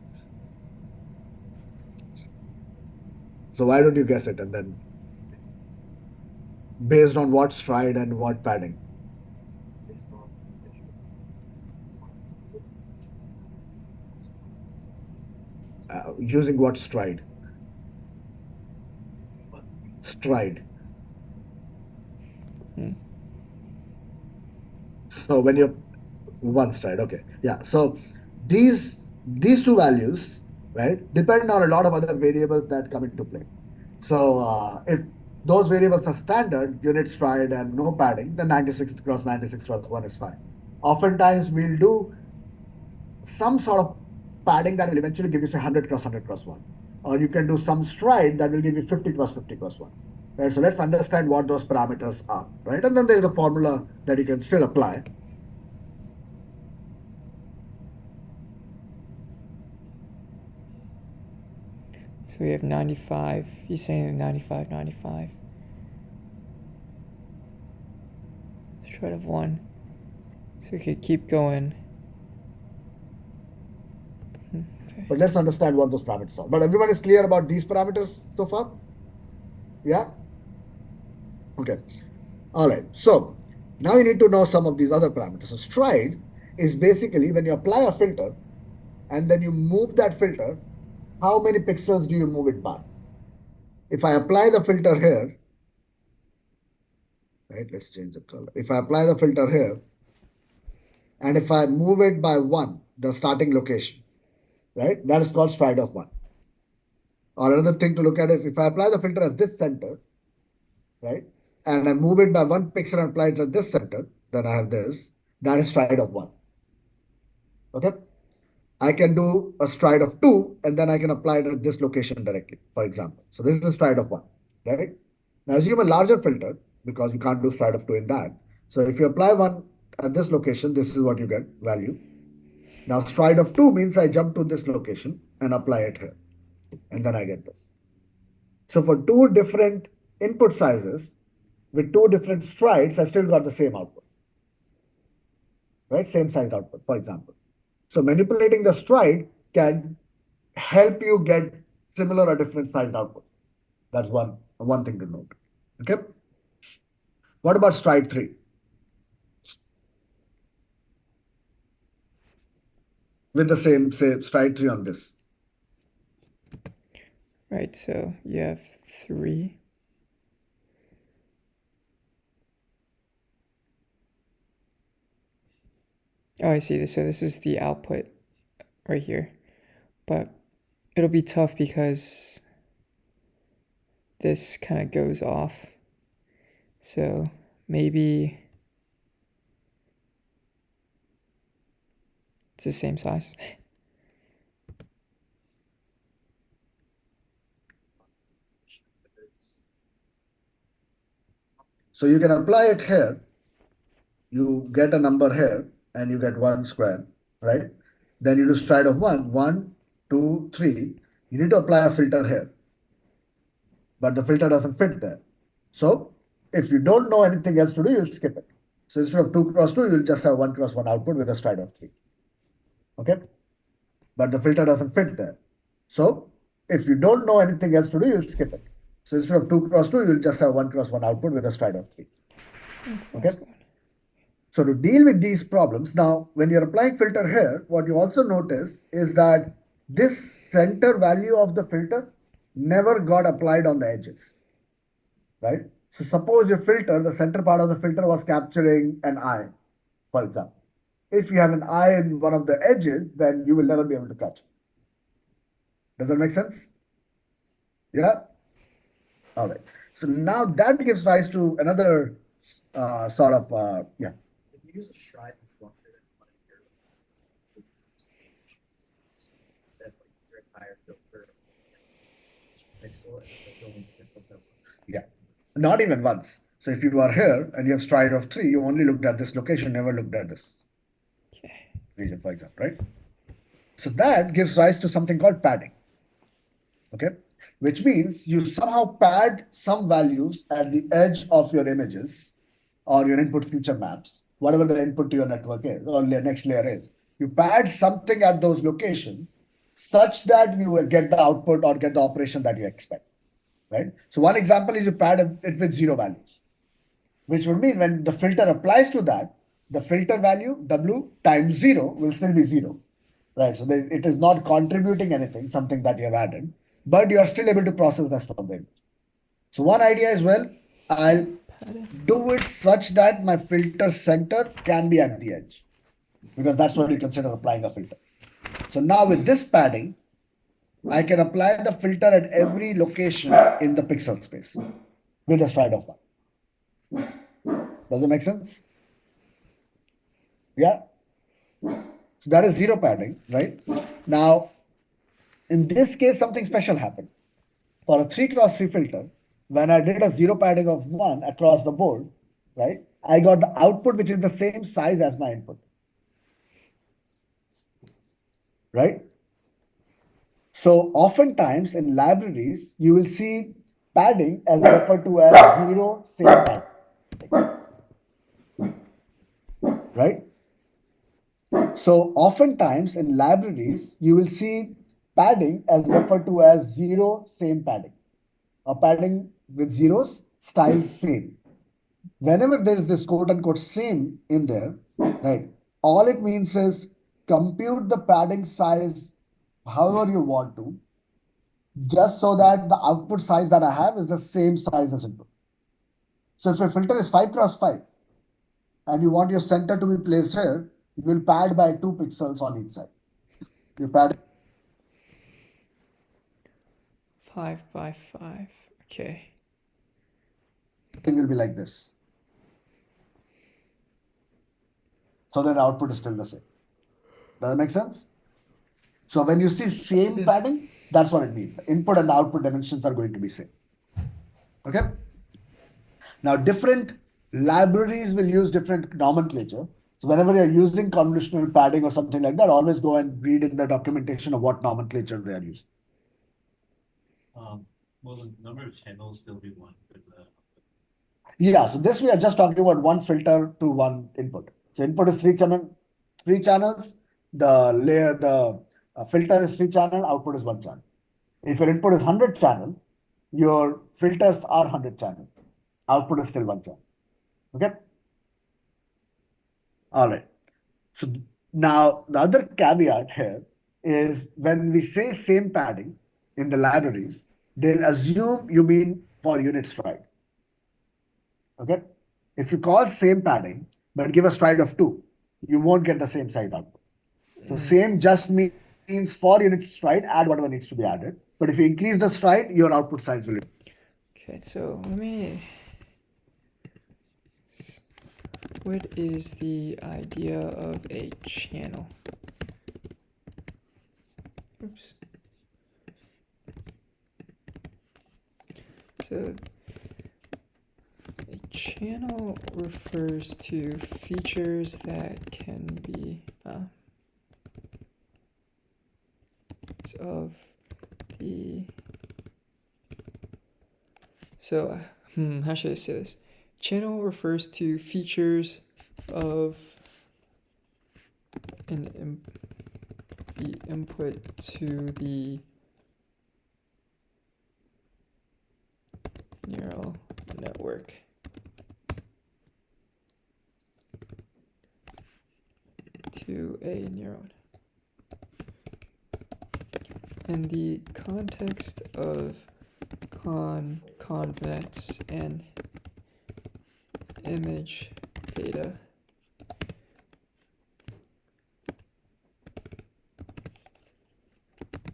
So why don't you guess it, and then based on what stride and what padding? Using what stride? Stride. So when you're one stride, okay, yeah. So these two values, right, depend on a lot of other variables that come into play. So if those variables are standard, unit stride and no padding, then 96 cross 96 cross 1 is fine. Oftentimes we'll do some sort of padding that will eventually give you say 100 cross 100 cross 1. Or you can do some stride that will give you 50 cross 50 cross 1. Right? So let's understand what those parameters are, right? And then there's a formula that you can still apply. So we have 95. You're saying 95, 95. Stride of 1. So we could keep going. Okay. But let's understand what those parameters are. But everyone is clear about these parameters so far? Yeah? Okay. All right. So now you need to know some of these other parameters. So stride is basically when you apply a filter and then you move that filter, how many pixels do you move it by? If I apply the filter here, right, let's change the color. If I apply the filter here, and if I move it by 1, the starting location, right, that is called stride of 1. Or another thing to look at is if I apply the filter as this center, right, and I move it by 1 pixel and apply it at this center, then I have this, that is stride of 1. Okay? I can do a stride of 2, and then I can apply it at this location directly, for example. So this is a stride of 1, right? Now assume a larger filter, because you can't do stride of 2 in that. So if you apply 1 at this location, this is what you get, value. Now stride of 2 means I jump to this location and apply it here, and then I get this. So for 2 different input sizes, with 2 different strides, I still got the same output, right? Same size output, for example. So manipulating the stride can help you get similar or different sized outputs. That's one one thing to note. Okay. What about stride 3? With the same, say, stride 3 on this. Right, so you have 3. Oh, I see this. So this is the output right here. But it'll be tough because this kind of goes off. So maybe it's the same size. So you can apply it here. You get a number here and you get 1 square, right? Then you do stride of 1, 1, 2, 3. You need to apply a filter here, but the filter doesn't fit there. So if you don't know anything else to do, you'll skip it. So instead of 2 cross 2, you'll just have 1 cross 1 output with a stride of 3. Okay? But the filter doesn't fit there. So if you don't know anything else to do, you'll skip it. So instead of 2 cross 2, you'll just have 1 cross 1 output with a stride of 3. Okay? So to deal with these problems, now when you're applying filter here, what you also notice is that this center value of the filter never got applied on the edges, right? So suppose your filter, the center part of the filter was capturing an eye, for example. If you have an eye in one of the edges, then you will never be able to catch it. Does that make sense? Yeah? All right. So now that gives rise to another sort of, yeah. If you use a stride instructor that your entire filter pixel and pixel. Yeah, not even once. So if you are here and you have stride of 3, you only looked at this location, never looked at this region, for example, right? So that gives rise to something called padding. Okay, which means you somehow pad some values at the edge of your images or your input feature maps, whatever the input to your network is or the next layer is. You pad something at those locations such that you will get the output or get the operation that you expect, right? So one example is you pad it with 0 values, which would mean when the filter applies to that, the filter value W times 0 will still be 0, right? So it is not contributing anything, something that you have added, but you are still able to process the rest of the image. So one idea is, well, I'll do it such that my filter center can be at the edge, because that's what you consider applying a filter. So now with this padding, I can apply the filter at every location in the pixel space with a stride of 1. Does it make sense? Yeah. So that is 0 padding, right? Now, in this case, something special happened. For a 3 cross 3 filter, when I did a 0 padding of 1 across the board, right, I got the output which is the same size as my input, right? So oftentimes in libraries, you will see padding as referred to as 0 same padding, right? So oftentimes in libraries, you will see padding as referred to as 0 same padding, or padding with zeros, style same. Whenever there is this quote unquote same in there, right, all it means is compute the padding size however you want to, just so that the output size that I have is the same size as input. So if your filter is 5 cross 5 and you want your center to be placed here, you will pad by 2 pixels on each side. You pad 5 by 5. Okay. it will be like this. So that output is still the same. Does that make sense? So when you see same padding, that's what it means. The input and the output dimensions are going to be same. Okay. Now different libraries will use different nomenclature. So whenever you're using convolutional padding or something like that, always go and read in the documentation of what nomenclature they are using. Will the number of channels still be 1 for the? Yeah, so this we are just talking about 1 filter to 1 input. So input is 3 channels. The layer, the filter is 3 channel, output is 1 channel. If your input is 100 channel, your filters are 100 channel. Output is still one channel. Okay. All right. So now the other caveat here is when we say same padding in the libraries, they'll assume you mean for unit stride. Okay. If you call same padding, but give a stride of 2, you won't get the same size output. So same just means for unit stride, add whatever needs to be added. But if you increase the stride, your output size will. Okay, so let me. What is the idea of a channel? Oops. So a channel refers to features that can be of the. So how should I say this? Channel refers to features of the input to the neural network. To a neuron. In the context of convets and image data,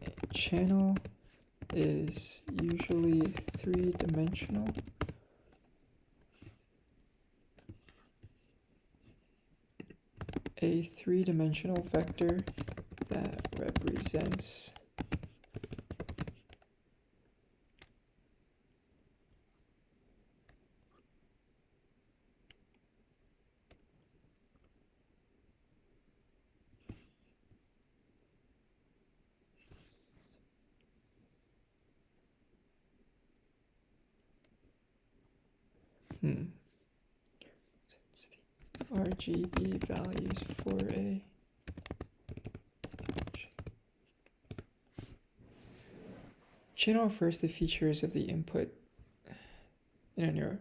a channel is usually three-dimensional. A three-dimensional vector that represents RGB values for a channel refers to features of the input in a neural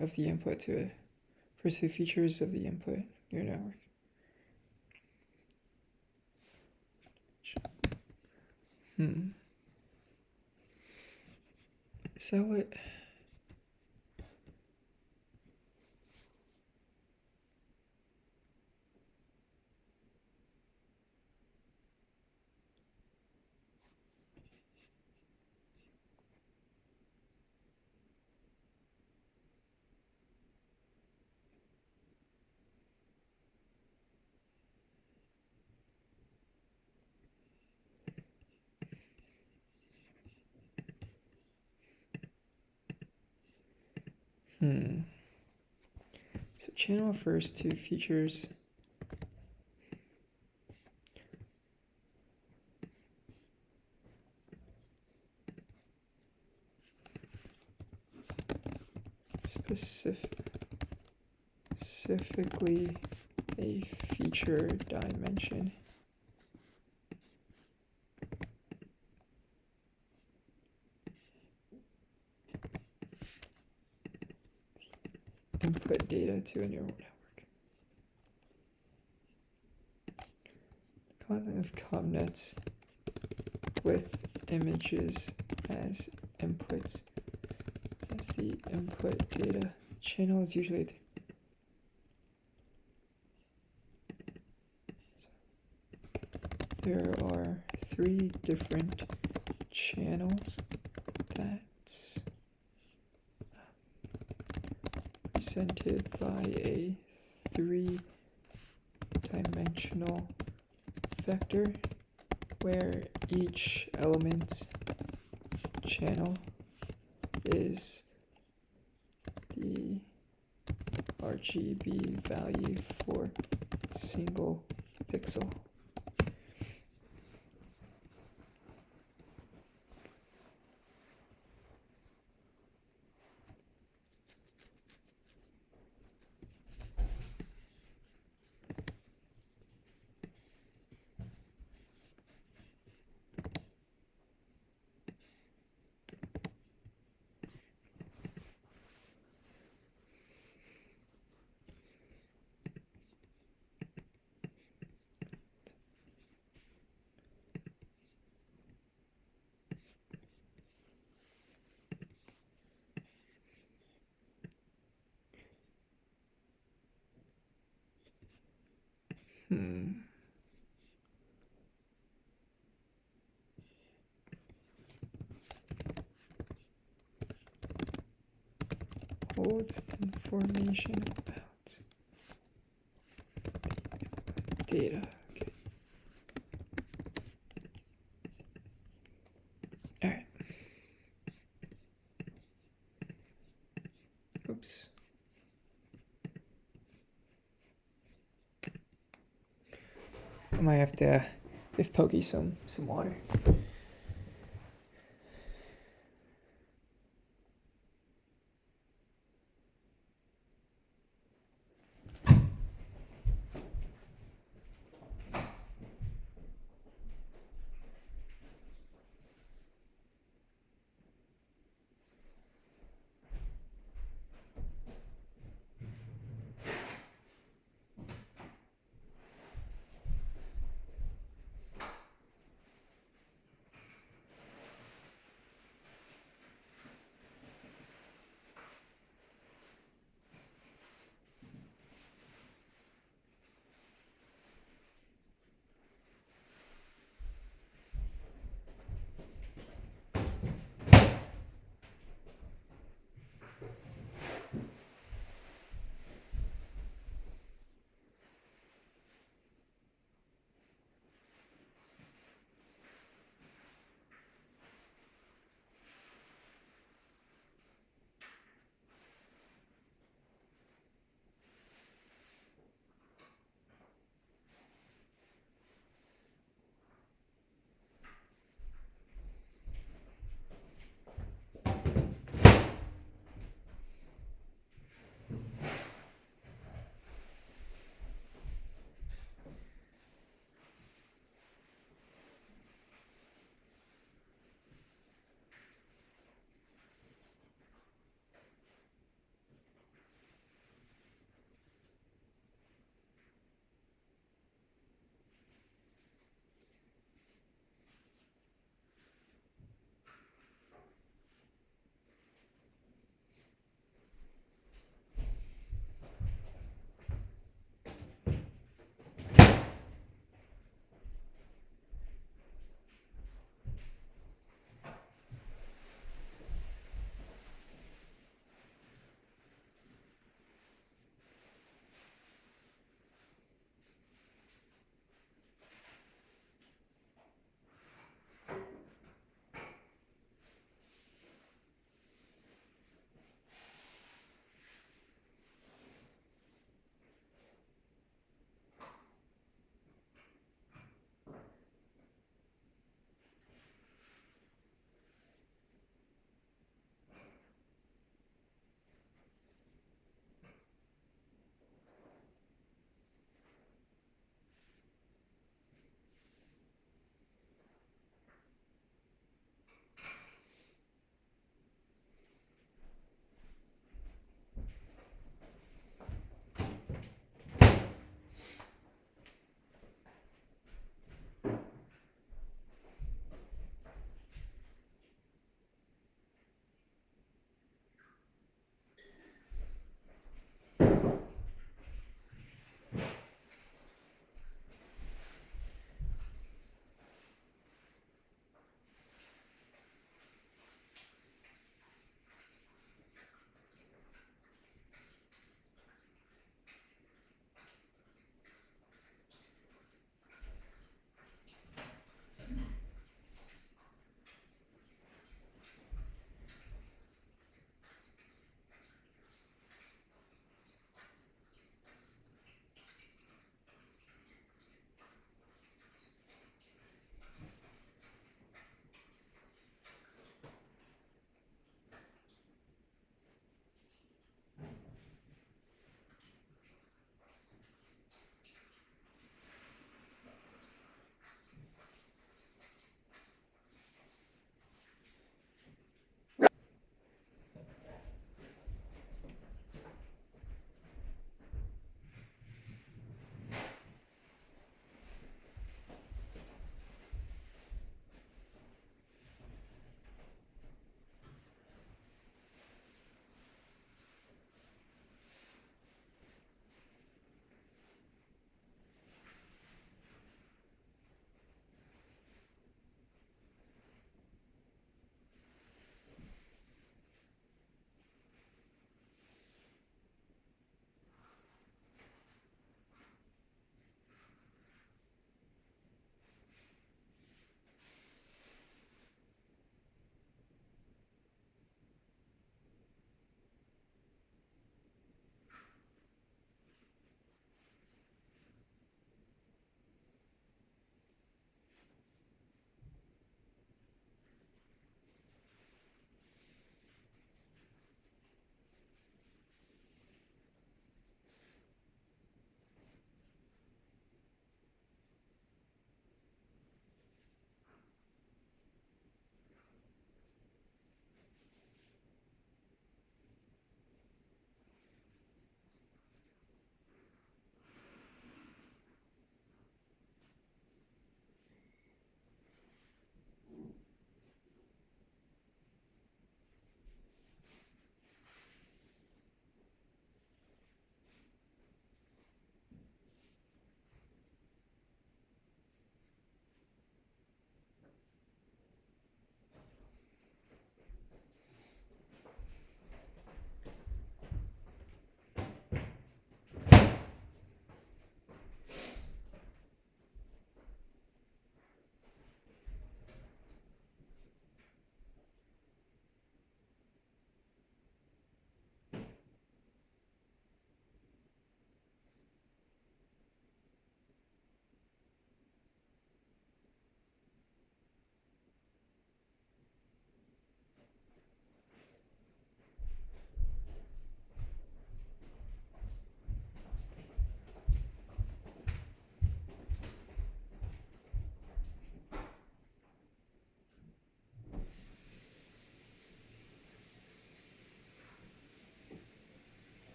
of the input to a refers to features of the input neural network. Is that what? So channel refers to features specifically a feature dimension input data to a neural network. The content of convets with images as inputs as the input data. Channel is usually there are three different channels that's represented by a three-dimensional vector where each element's channel is the RGB value for a single pixel. Holds information about data. Okay. All right. Oops. I might have to give Pokey some water.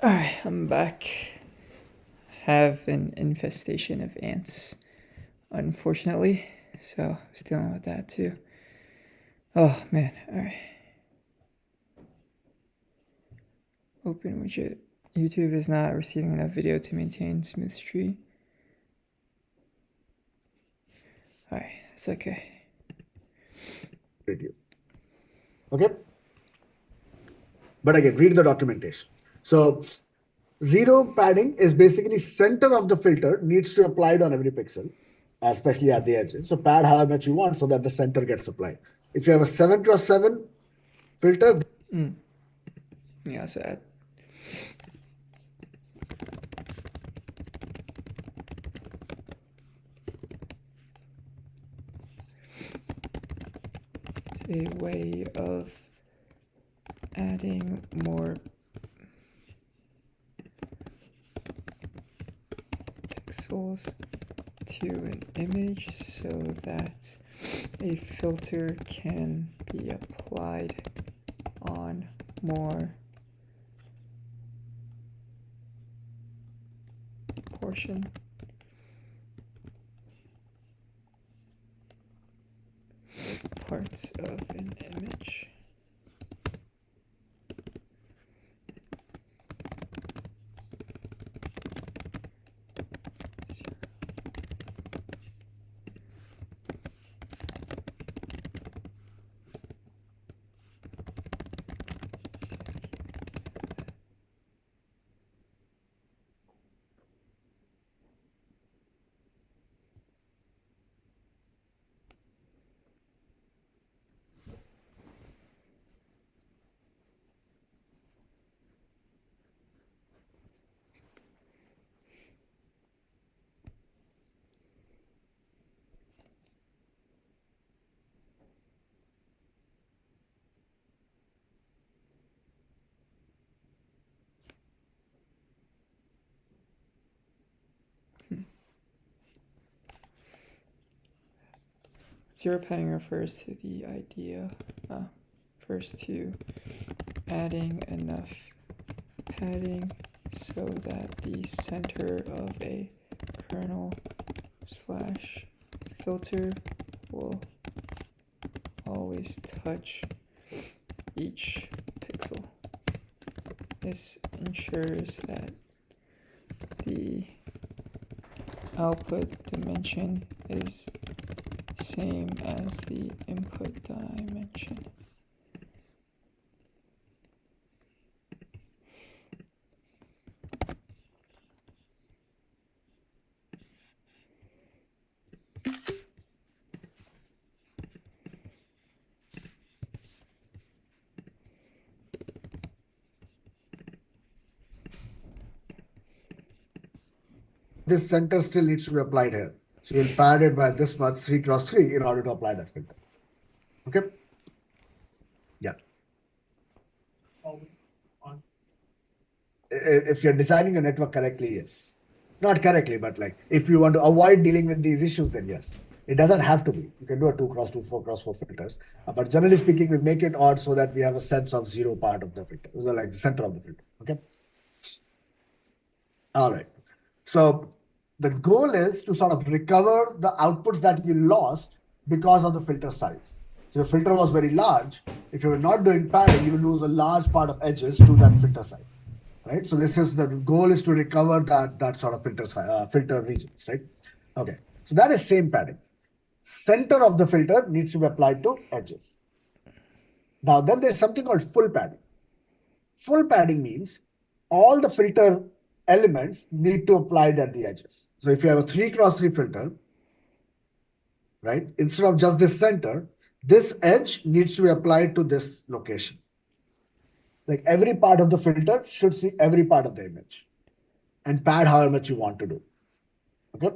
Alright, I'm back. Have an infestation of ants, unfortunately. So I was dealing with that too. Oh man, alright. Open widget. YouTube is not receiving enough video to maintain smooth stream. Alright, it's okay. Video. Okay. But again, read the documentation. So zero padding is basically center of the filter needs to applied on every pixel, especially at the edges. So pad however much you want so that the center gets applied. If you have a 7x7 filter, Yeah, so add. It's a way of adding more pixels to an image so that a filter can be applied on more portion. Parts of an image. Zero padding refers to the idea, refers to adding enough padding so that the center of a kernel slash filter will always touch each pixel. This ensures that the output dimension is same as the input dimension. this center still needs to be applied here. So you'll pad it by this much 3x3 in order to apply that filter. Okay. Yeah. Always on. If you're designing your network correctly, yes. Not correctly, but like if you want to avoid dealing with these issues, then yes. It doesn't have to be. You can do a 2x2, 4x4 filters. But generally speaking, we make it odd so that we have a sense of zero part of the filter. So like the center of the filter. Okay. All right. So the goal is to sort of recover the outputs that you lost because of the filter size. So the filter was very large. If you were not doing padding, you will lose a large part of edges to that filter size. Right. So this is the goal is to recover that sort of filter regions. Right. Okay. So that is same padding. Center of the filter needs to be applied to edges. Now then there's something called full padding. Full padding means all the filter elements need to apply it at the edges. So if you have a 3x3 filter, right, instead of just this center, this edge needs to be applied to this location. Like every part of the filter should see every part of the image and pad however much you want to do. Okay.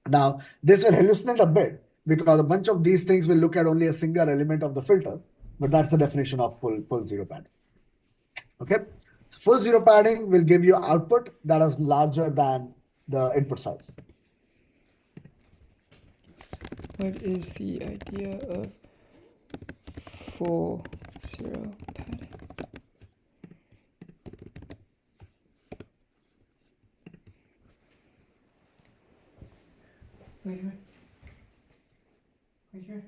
Now this will hallucinate a bit because a bunch of these things will look at only a single element of the filter, but that's the definition of full zero padding. Okay. Full zero padding will give you output that is larger than the input size. What is the idea of full zero padding? here.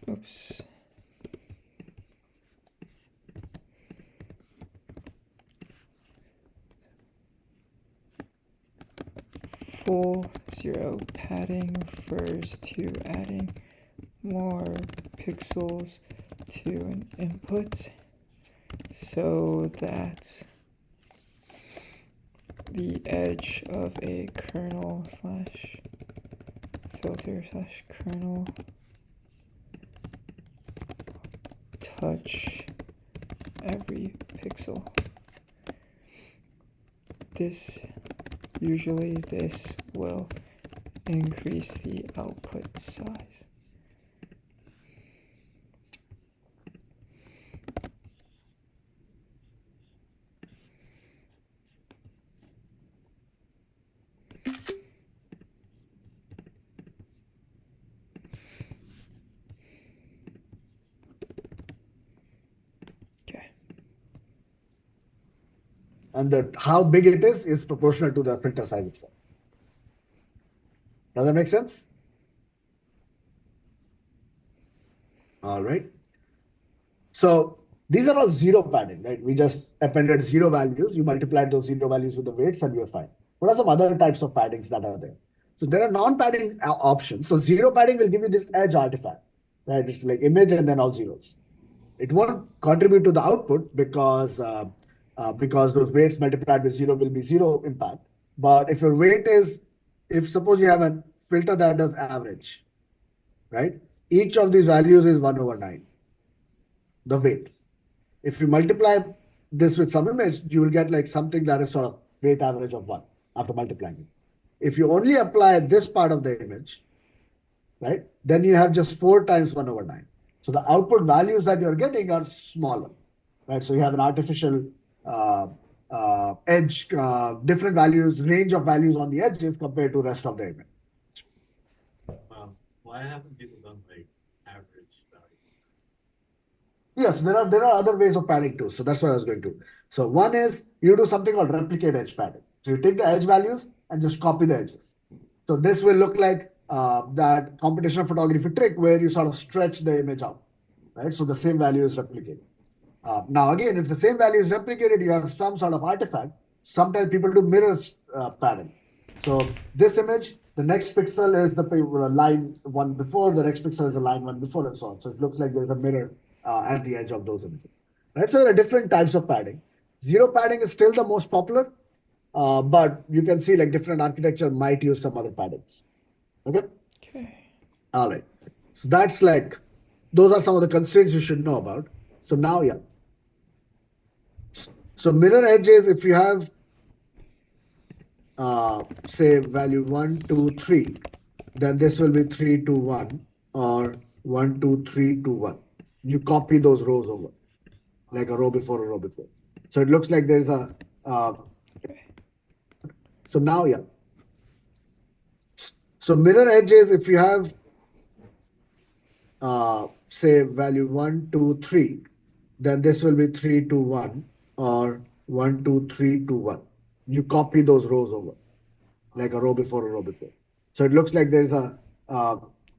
Oops. Full zero padding refers to adding more pixels to an input so that the edge of a kernel slash filter slash kernel touch every pixel. This will increase the output size. Okay. And how big it is proportional to the filter size itself. Does that make sense? All right. So these are all zero padding, right? We just appended zero values. You multiplied those zero values with the weights and you're fine. What are some other types of paddings that are there? So there are non-padding options. So zero padding will give you this edge artifact, right? It's like image and then all zeros. It won't contribute to the output because those weights multiplied with zero will be zero impact. But if your weight is, if suppose you have a filter that does average, right? Each of these values is 1/9, the weight. If you multiply this with some image, you will get like something that is sort of weight average of 1 after multiplying it. If you only apply this part of the image, right, then you have just 4 times 1/9. So the output values that you're getting are smaller, right? So you have an artificial edge, different values, range of values on the edges compared to rest of the image. Why haven't people done like average value? Yes, there are other ways of padding too. So that's what I was going to. So one is you do something called replicate edge padding. So you take the edge values and just copy the edges. So this will look like that computational photography trick where you sort of stretch the image out, right? So the same value is replicated. Now again, if the same value is replicated, you have some sort of artifact. Sometimes people do mirror padding. So this image, the next pixel is the line one before, the next pixel is the line one before, and so on. So it looks like there's a mirror at the edge of those images, right? So there are different types of padding. Zero padding is still the most popular, but you can see like different architecture might use some other paddings. Okay. All right. So that's like, those are some of the constraints you should know about. So now, yeah. So mirror edges, if you have, say value 1, 2, 3, then this will be 3, 2, 1, or 1, 2, 3, 2, 1. You copy those rows over, like a row before a row before. So it looks like there's a, so now, yeah. So mirror edges, if you have, say value 1, 2, 3, then this will be 3, 2, 1, or 1, 2, 3, 2, 1. You copy those rows over, like a row before a row before. So it looks like there's a,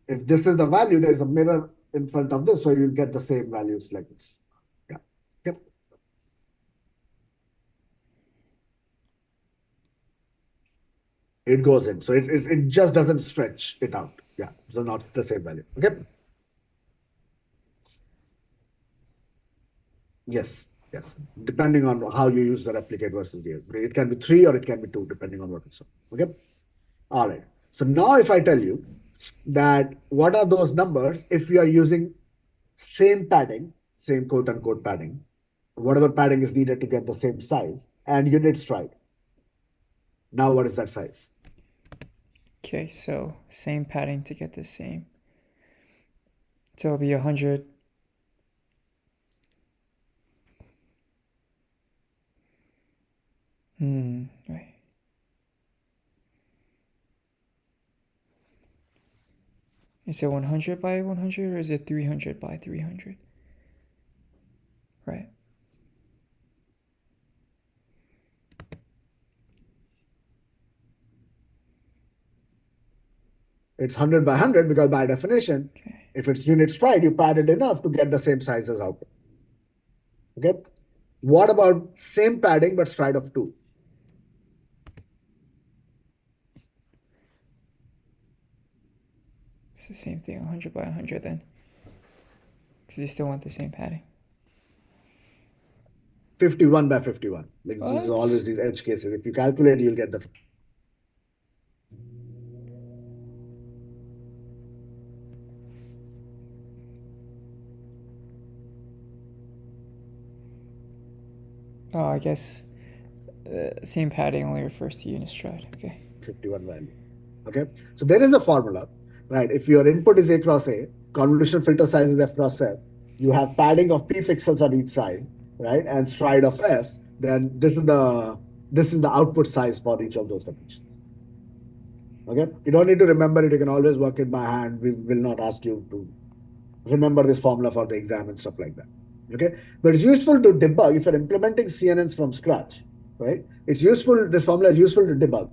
if this is the value, there's a mirror in front of this, so you'll get the same values like this. Yeah. Yep. It goes in. So it just doesn't stretch it out. Yeah. So not the same value. Okay. Yes, yes. Depending on how you use the replicate versus the, it can be 3 or it can be 2, depending on what we saw. Okay. All right. So now if I tell you that what are those numbers if you are using same padding, same quote unquote padding, whatever padding is needed to get the same size and unit stride. Now what is that size? Okay, so same padding to get the same. So it'll be 100. Right. Is it 100 by 100 or is it 300 by 300? Right. It's 100 by 100 because by definition, Okay. if it's unit stride, you pad it enough to get the same size as output. Okay. What about same padding but stride of 2? It's the same thing, 100 by 100 then. Because you still want the same padding. 51 by 51. Like What? there's always these edge cases. If you calculate, you'll get the. Oh, I guess same padding only refers to unit stride. Okay. 51 value. Okay. So there is a formula, right? If your input is A cross A, convolution filter size is F cross F, you have padding of P pixels on each side, right? And stride of S, then this is the output size for each of those dimensions. Okay. You don't need to remember it. You can always work it by hand. We will not ask you to remember this formula for the exam and stuff like that. Okay. But it's useful to debug if you're implementing CNNs from scratch, right? It's useful. This formula is useful to debug,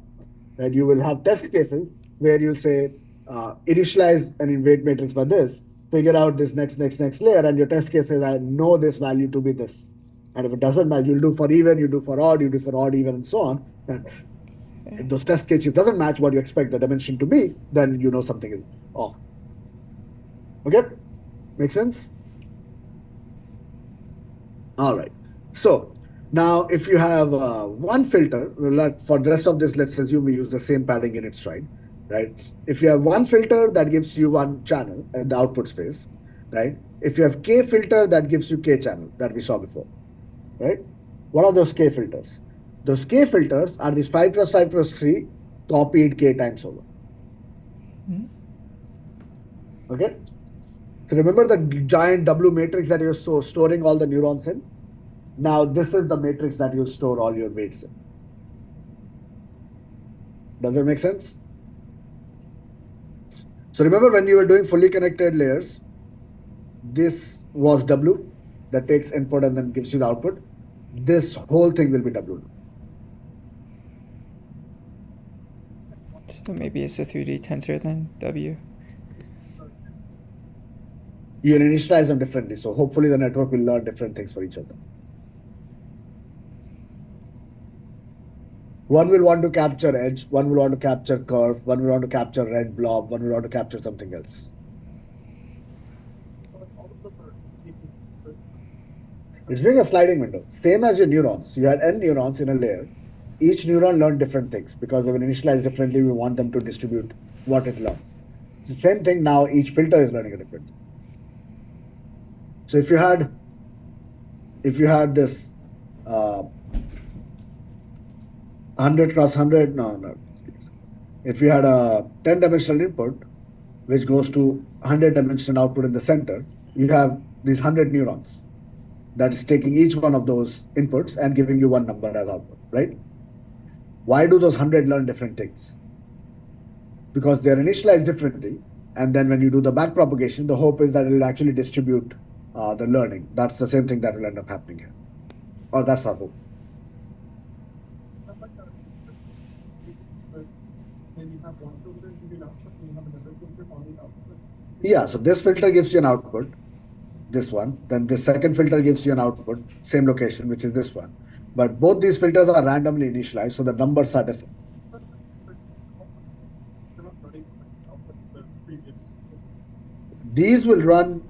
right? You will have test cases where you'll say, initialize an weight matrix by this, figure out this next layer, and your test case says, I know this value to be this. And if it doesn't match, you'll do for even, you do for odd, you do for odd, even, and so on. And if those test cases doesn't match what you expect the dimension to be, then you know something is off. Okay? Make sense? All right. So now if you have one filter, for the rest of this, let's assume we use the same padding in its stride, right? If you have one filter that gives you one channel in the output space, right? If you have K filter that gives you K channel that we saw before, right? What are those K filters? Those K filters are these 5 cross 5 cross 3 copied K times over. Okay. So remember the giant W matrix that you're storing all the neurons in? Now this is the matrix that you store all your weights in. Does that make sense? So remember when you were doing fully connected layers, this was W that takes input and then gives you the output. This whole thing will be W now. So maybe it's a 3D tensor then, W. You'll initialize them differently. So hopefully the network will learn different things for each of them. One will want to capture edge, one will want to capture curve, one will want to capture red blob, one will want to capture something else. It's doing a sliding window, same as your neurons. You had n neurons in a layer. Each neuron learned different things because when initialized differently, we want them to distribute what it learns. It's the same thing now, each filter is learning a different thing. So if you had this 100 cross 100, no. If you had a 10-dimensional input, which goes to 100-dimensional output in the center, you have these 100 neurons that is taking each one of those inputs and giving you one number as output, right? Why do those 100 learn different things? Because they're initialized differently. And then when you do the back propagation, the hope is that it will actually distribute the learning. That's the same thing that will end up happening here. Or that's our hope. Yeah, so this filter gives you an output, this one. Then this second filter gives you an output, same location, which is this one. But both these filters are randomly initialized, so the numbers are different. These will run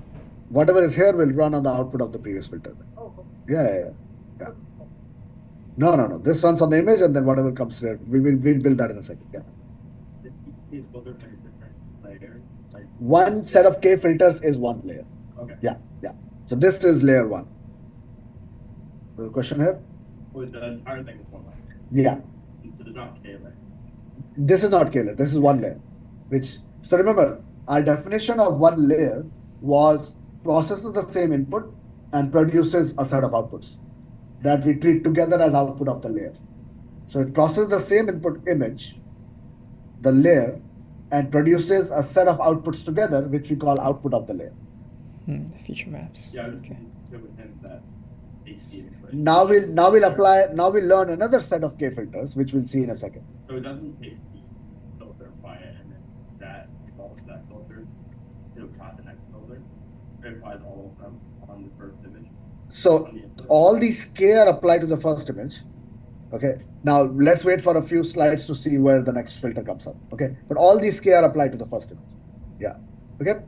Whatever is here will run on the output of the previous filter. Oh, cool. Yeah. No. This runs on the image, and then whatever comes here, we'll build that in a second. Yeah. These filters are different layers. Like, One set of K filters is one layer. okay. Yeah. So this is layer one. There's a question here? Well, the entire thing is one layer. Yeah. So there's not K layer. This is not K layer. This is one layer. So remember, our definition of one layer was processes the same input and produces a set of outputs that we treat together as output of the layer. So it processes the same input image, the layer, and produces a set of outputs together, which we call output of the layer. The feature maps. Yeah, I was Okay. so within that AC equation. Now we'll learn another set of K filters, which we'll see in a second. So it doesn't take the filter, apply it, and then that involves that filter to apply the next filter. It applies all of them on the first image. So On the input. all these K are applied to the first image. Okay. Now let's wait for a few slides to see where the next filter comes up. Okay. But all these K are applied to the first image. Yeah. Okay.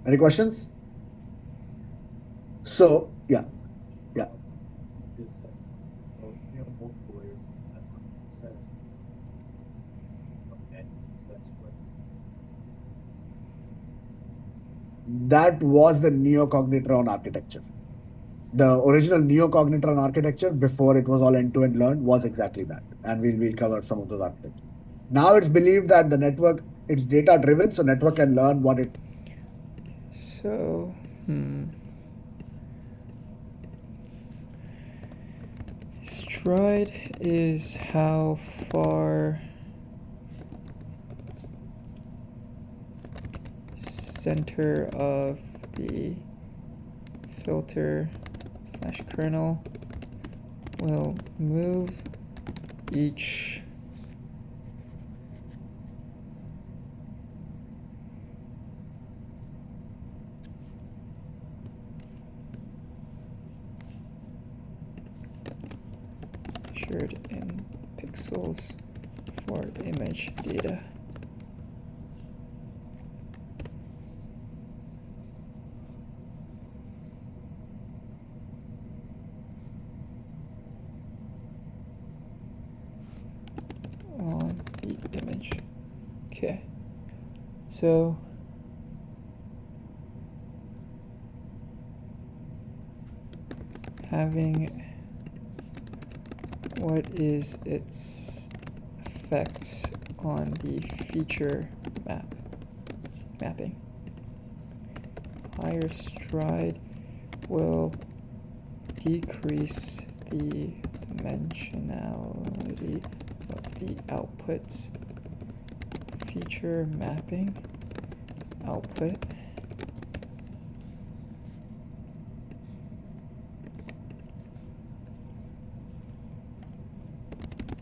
Any questions? So yeah. This says, so you have multiple layers of network. It says, okay, it says what? That was the neocognitron architecture. The original neocognitron architecture, before it was all end-to-end learned, was exactly that. And we'll cover some of those architectures. Now it's believed that the network, it's data driven, so network can learn what it. So, stride is how far center of the filter / kernel will move each measured in pixels for image data. On the image. Okay. So having what is its effects on the feature mapping. Higher stride will decrease the dimensionality of the outputs. Feature mapping output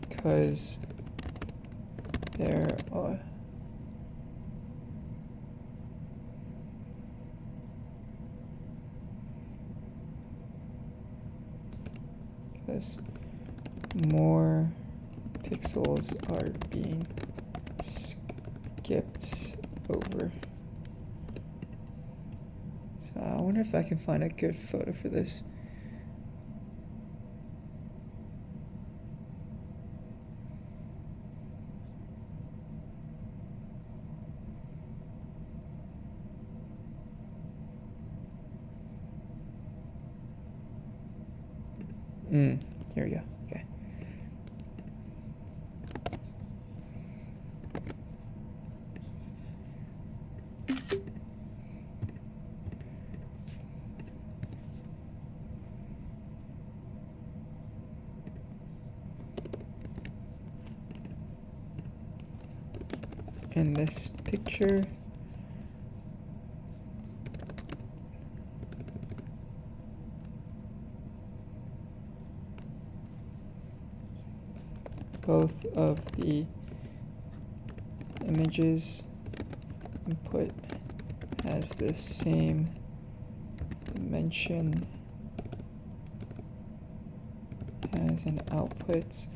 because there are more pixels are being skipped over. So I wonder if I can find a good photo for this. Here we go. Okay. In this picture, both of the images input has the same dimension as an output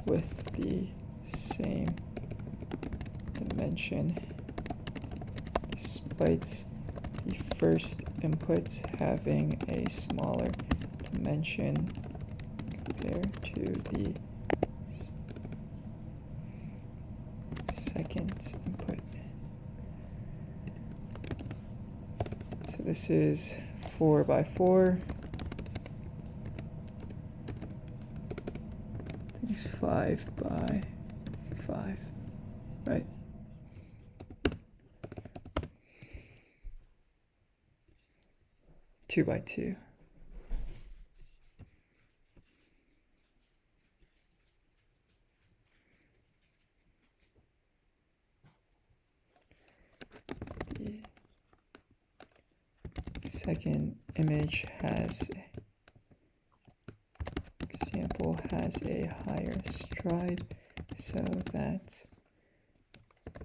with the same dimension despite the first input having a smaller dimension compared to the second input. So this is 4 by 4. It's 5 by 5, right? Two by 2. The second image has example has a higher stride so that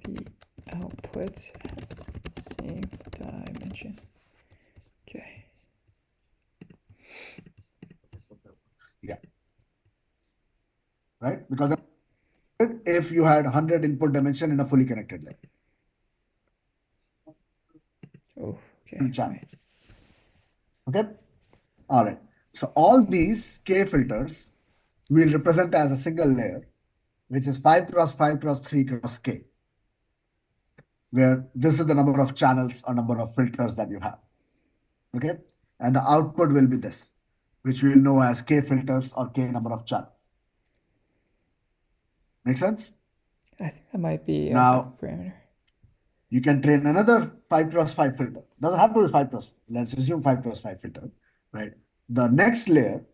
the outputs have the same dimension. Okay. Yeah. Right? Because if you had 100 input dimension in a fully connected layer. Oh, okay. Channel. Right. Okay. All right. So all these K filters will represent as a single layer, which is 5 cross 5 cross 3 cross K, where this is the number of channels or number of filters that you have. Okay. And the output will be this, which we will know as K filters or K number of channels. Make sense? I think that might be a Now, hyperparameter. you can train another 5 cross 5 filter. Doesn't have to be 5 cross. Let's assume 5 cross 5 filter, right? The next layer,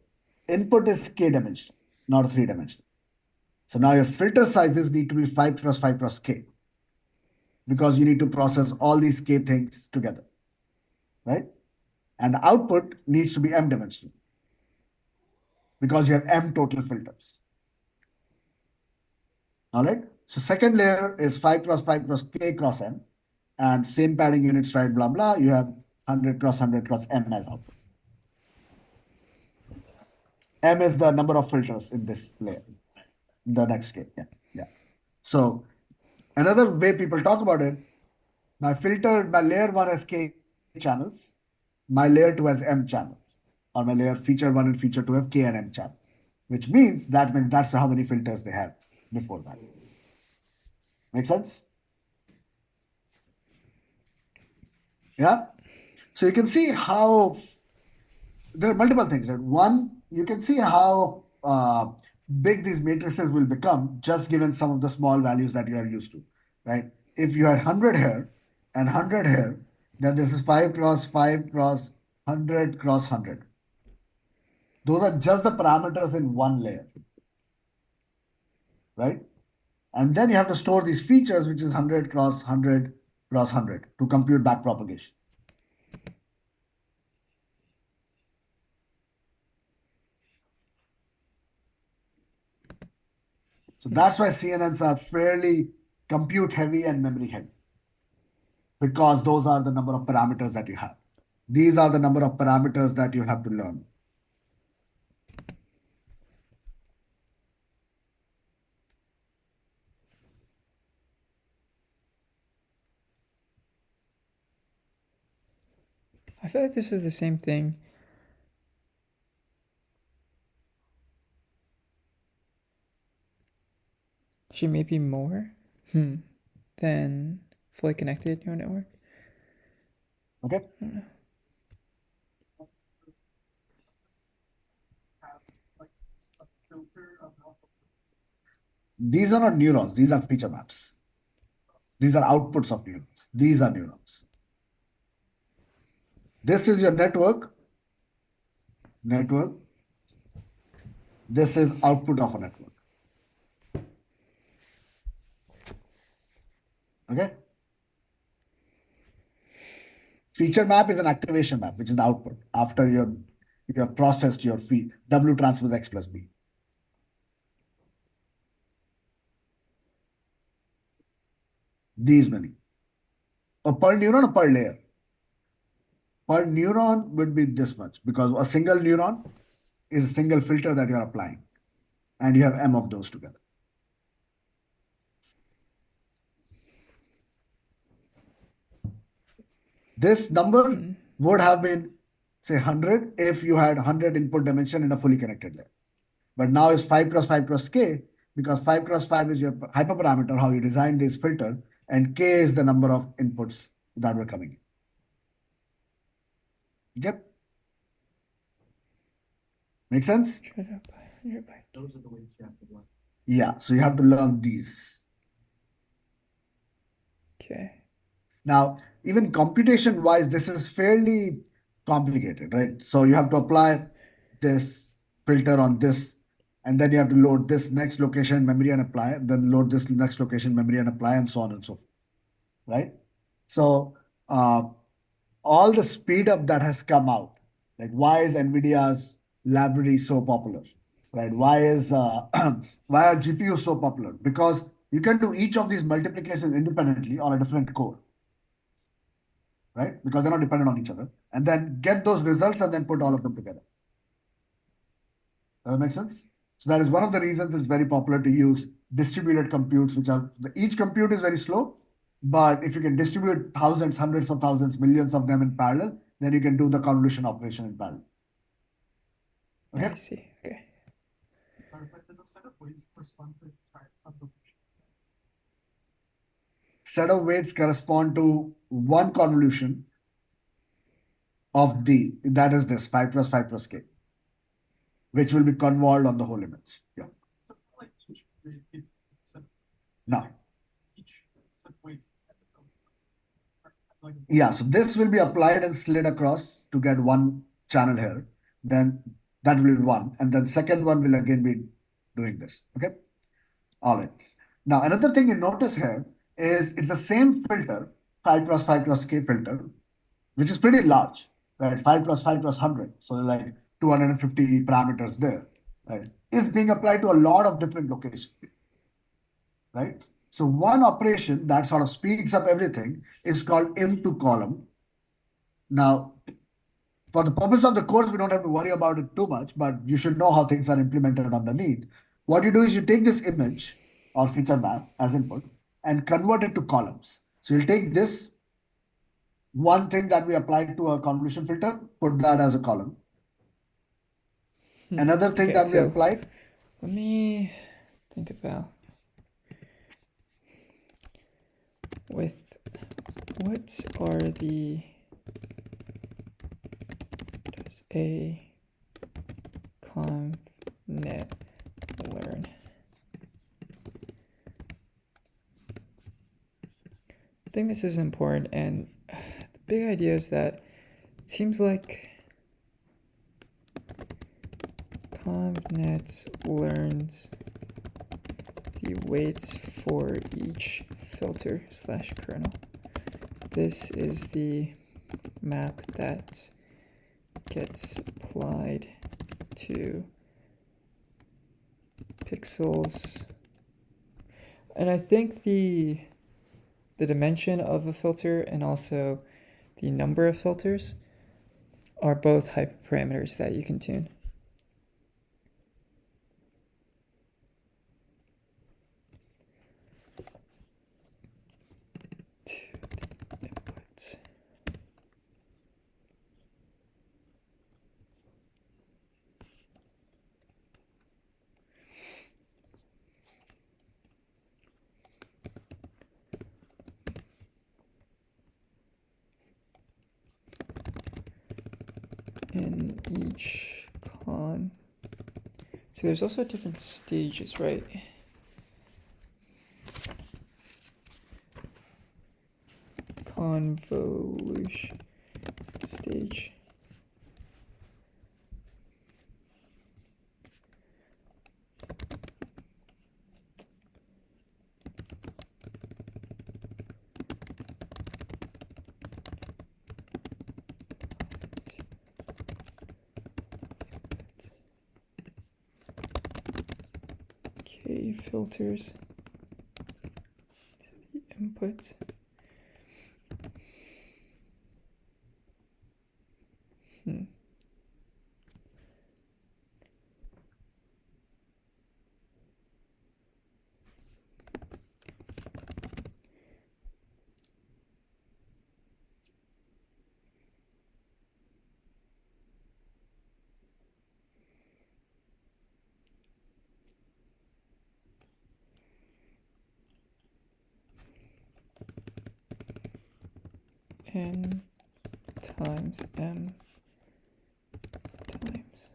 input is K dimensional, not 3 dimensional. So now your filter sizes need to be 5 cross 5 cross K, because you need to process all these K things together, right? And the output needs to be M dimensional, because you have M total filters. All right. So second layer is 5 cross 5 cross K cross M, and same padding units, right? Blah, blah. You have 100 cross 100 cross M as output. M is the number of filters in this layer. The next K. Yeah. Yeah. So another way people talk about it, my layer 1 has K channels, my layer 2 has M channels, or my layer feature 1 and feature 2 have K and M channels, which means that's how many filters they have before that. Make sense? Yeah. So you can see how there are multiple things. Right? One, you can see how big these matrices will become just given some of the small values that you are used to, right? If you had 100 here and 100 here, then this is 5 cross 5 cross 100 cross 100. Those are just the parameters in one layer, right? And then you have to store these features, which is 100 cross 100 cross 100 to compute backpropagation. So that's why CNNs are fairly compute heavy and memory heavy, because those are the number of parameters that you have. These are the number of parameters that you have to learn. I feel like this is the same thing. Actually, maybe more than fully connected neural network. Okay. I don't know. These are not neurons. These are feature maps. These are outputs of neurons. These are neurons. This is your network. Network. This is output of a network. Okay. Feature map is an activation map, which is the output after you have processed your feed W transpose X plus B. These many. Or per neuron or per layer. Per neuron would be this much, because a single neuron is a single filter that you're applying, and you have M of those together. This number would have been, say, 100 if you had 100 input dimension in a fully connected layer. But now it's 5 cross 5 cross k, because 5 cross 5 is your hyperparameter, how you design this filter, and k is the number of inputs that were coming in. Yep. Make sense? Shut up. 100 by. Those are the ways you have to learn. Yeah, so you have to learn these. Okay. Now, even computation wise, this is fairly complicated, right? So you have to apply this filter on this, and then you have to load this next location memory and apply, then load this next location memory and apply, and so on and so forth, right? So all the speed up that has come out, like why is NVIDIA's library so popular, right? Why is why are GPUs so popular? Because you can do each of these multiplications independently on a different core, right? Because they're not dependent on each other, and then get those results and then put all of them together. Does that make sense? So that is one of the reasons it's very popular to use distributed computes, which are each compute is very slow, but if you can distribute thousands, hundreds of thousands, millions of them in parallel, then you can do the convolution operation in parallel. I Okay. see. Okay. But does a set of weights correspond to type of the Set of weights correspond to one convolution of D, that is this 5 plus 5 plus k, which will be convolved on the whole image. Yeah. So it's not like each weight is a set of Now, each set of weights has its own. Like yeah, so this will be applied and slid across to get one channel here. Then that will be one. And then second one will again be doing this. Okay. All right. Now, another thing you notice here is it's the same filter, 5 cross 5 cross k filter, which is pretty large, right? 5 plus 5 plus 100. So like 250 parameters there, right? Is being applied to a lot of different locations, right? So one operation that sort of speeds up everything is called im to column. Now, for the purpose of the course, we don't have to worry about it too much, but you should know how things are implemented underneath. What you do is you take this image or feature map as input and convert it to columns. So you'll take this one thing that we applied to a convolution filter, put that as a column. Another thing Okay, that we so applied, let me think about with what are the does a convnet learn? I think this is important, and the big idea is that it seems like convnet learns the weights for each filter slash kernel. This is the map that gets applied to pixels. And I think the dimension of a filter and also the number of filters are both hyperparameters that you can tune. To the inputs. In each con. So there's also different stages, right? Convolution stage. K filters to the input. n times m times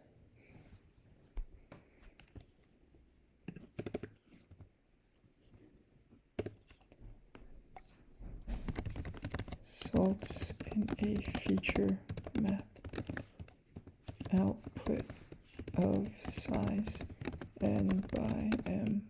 results in a feature map output of size n by m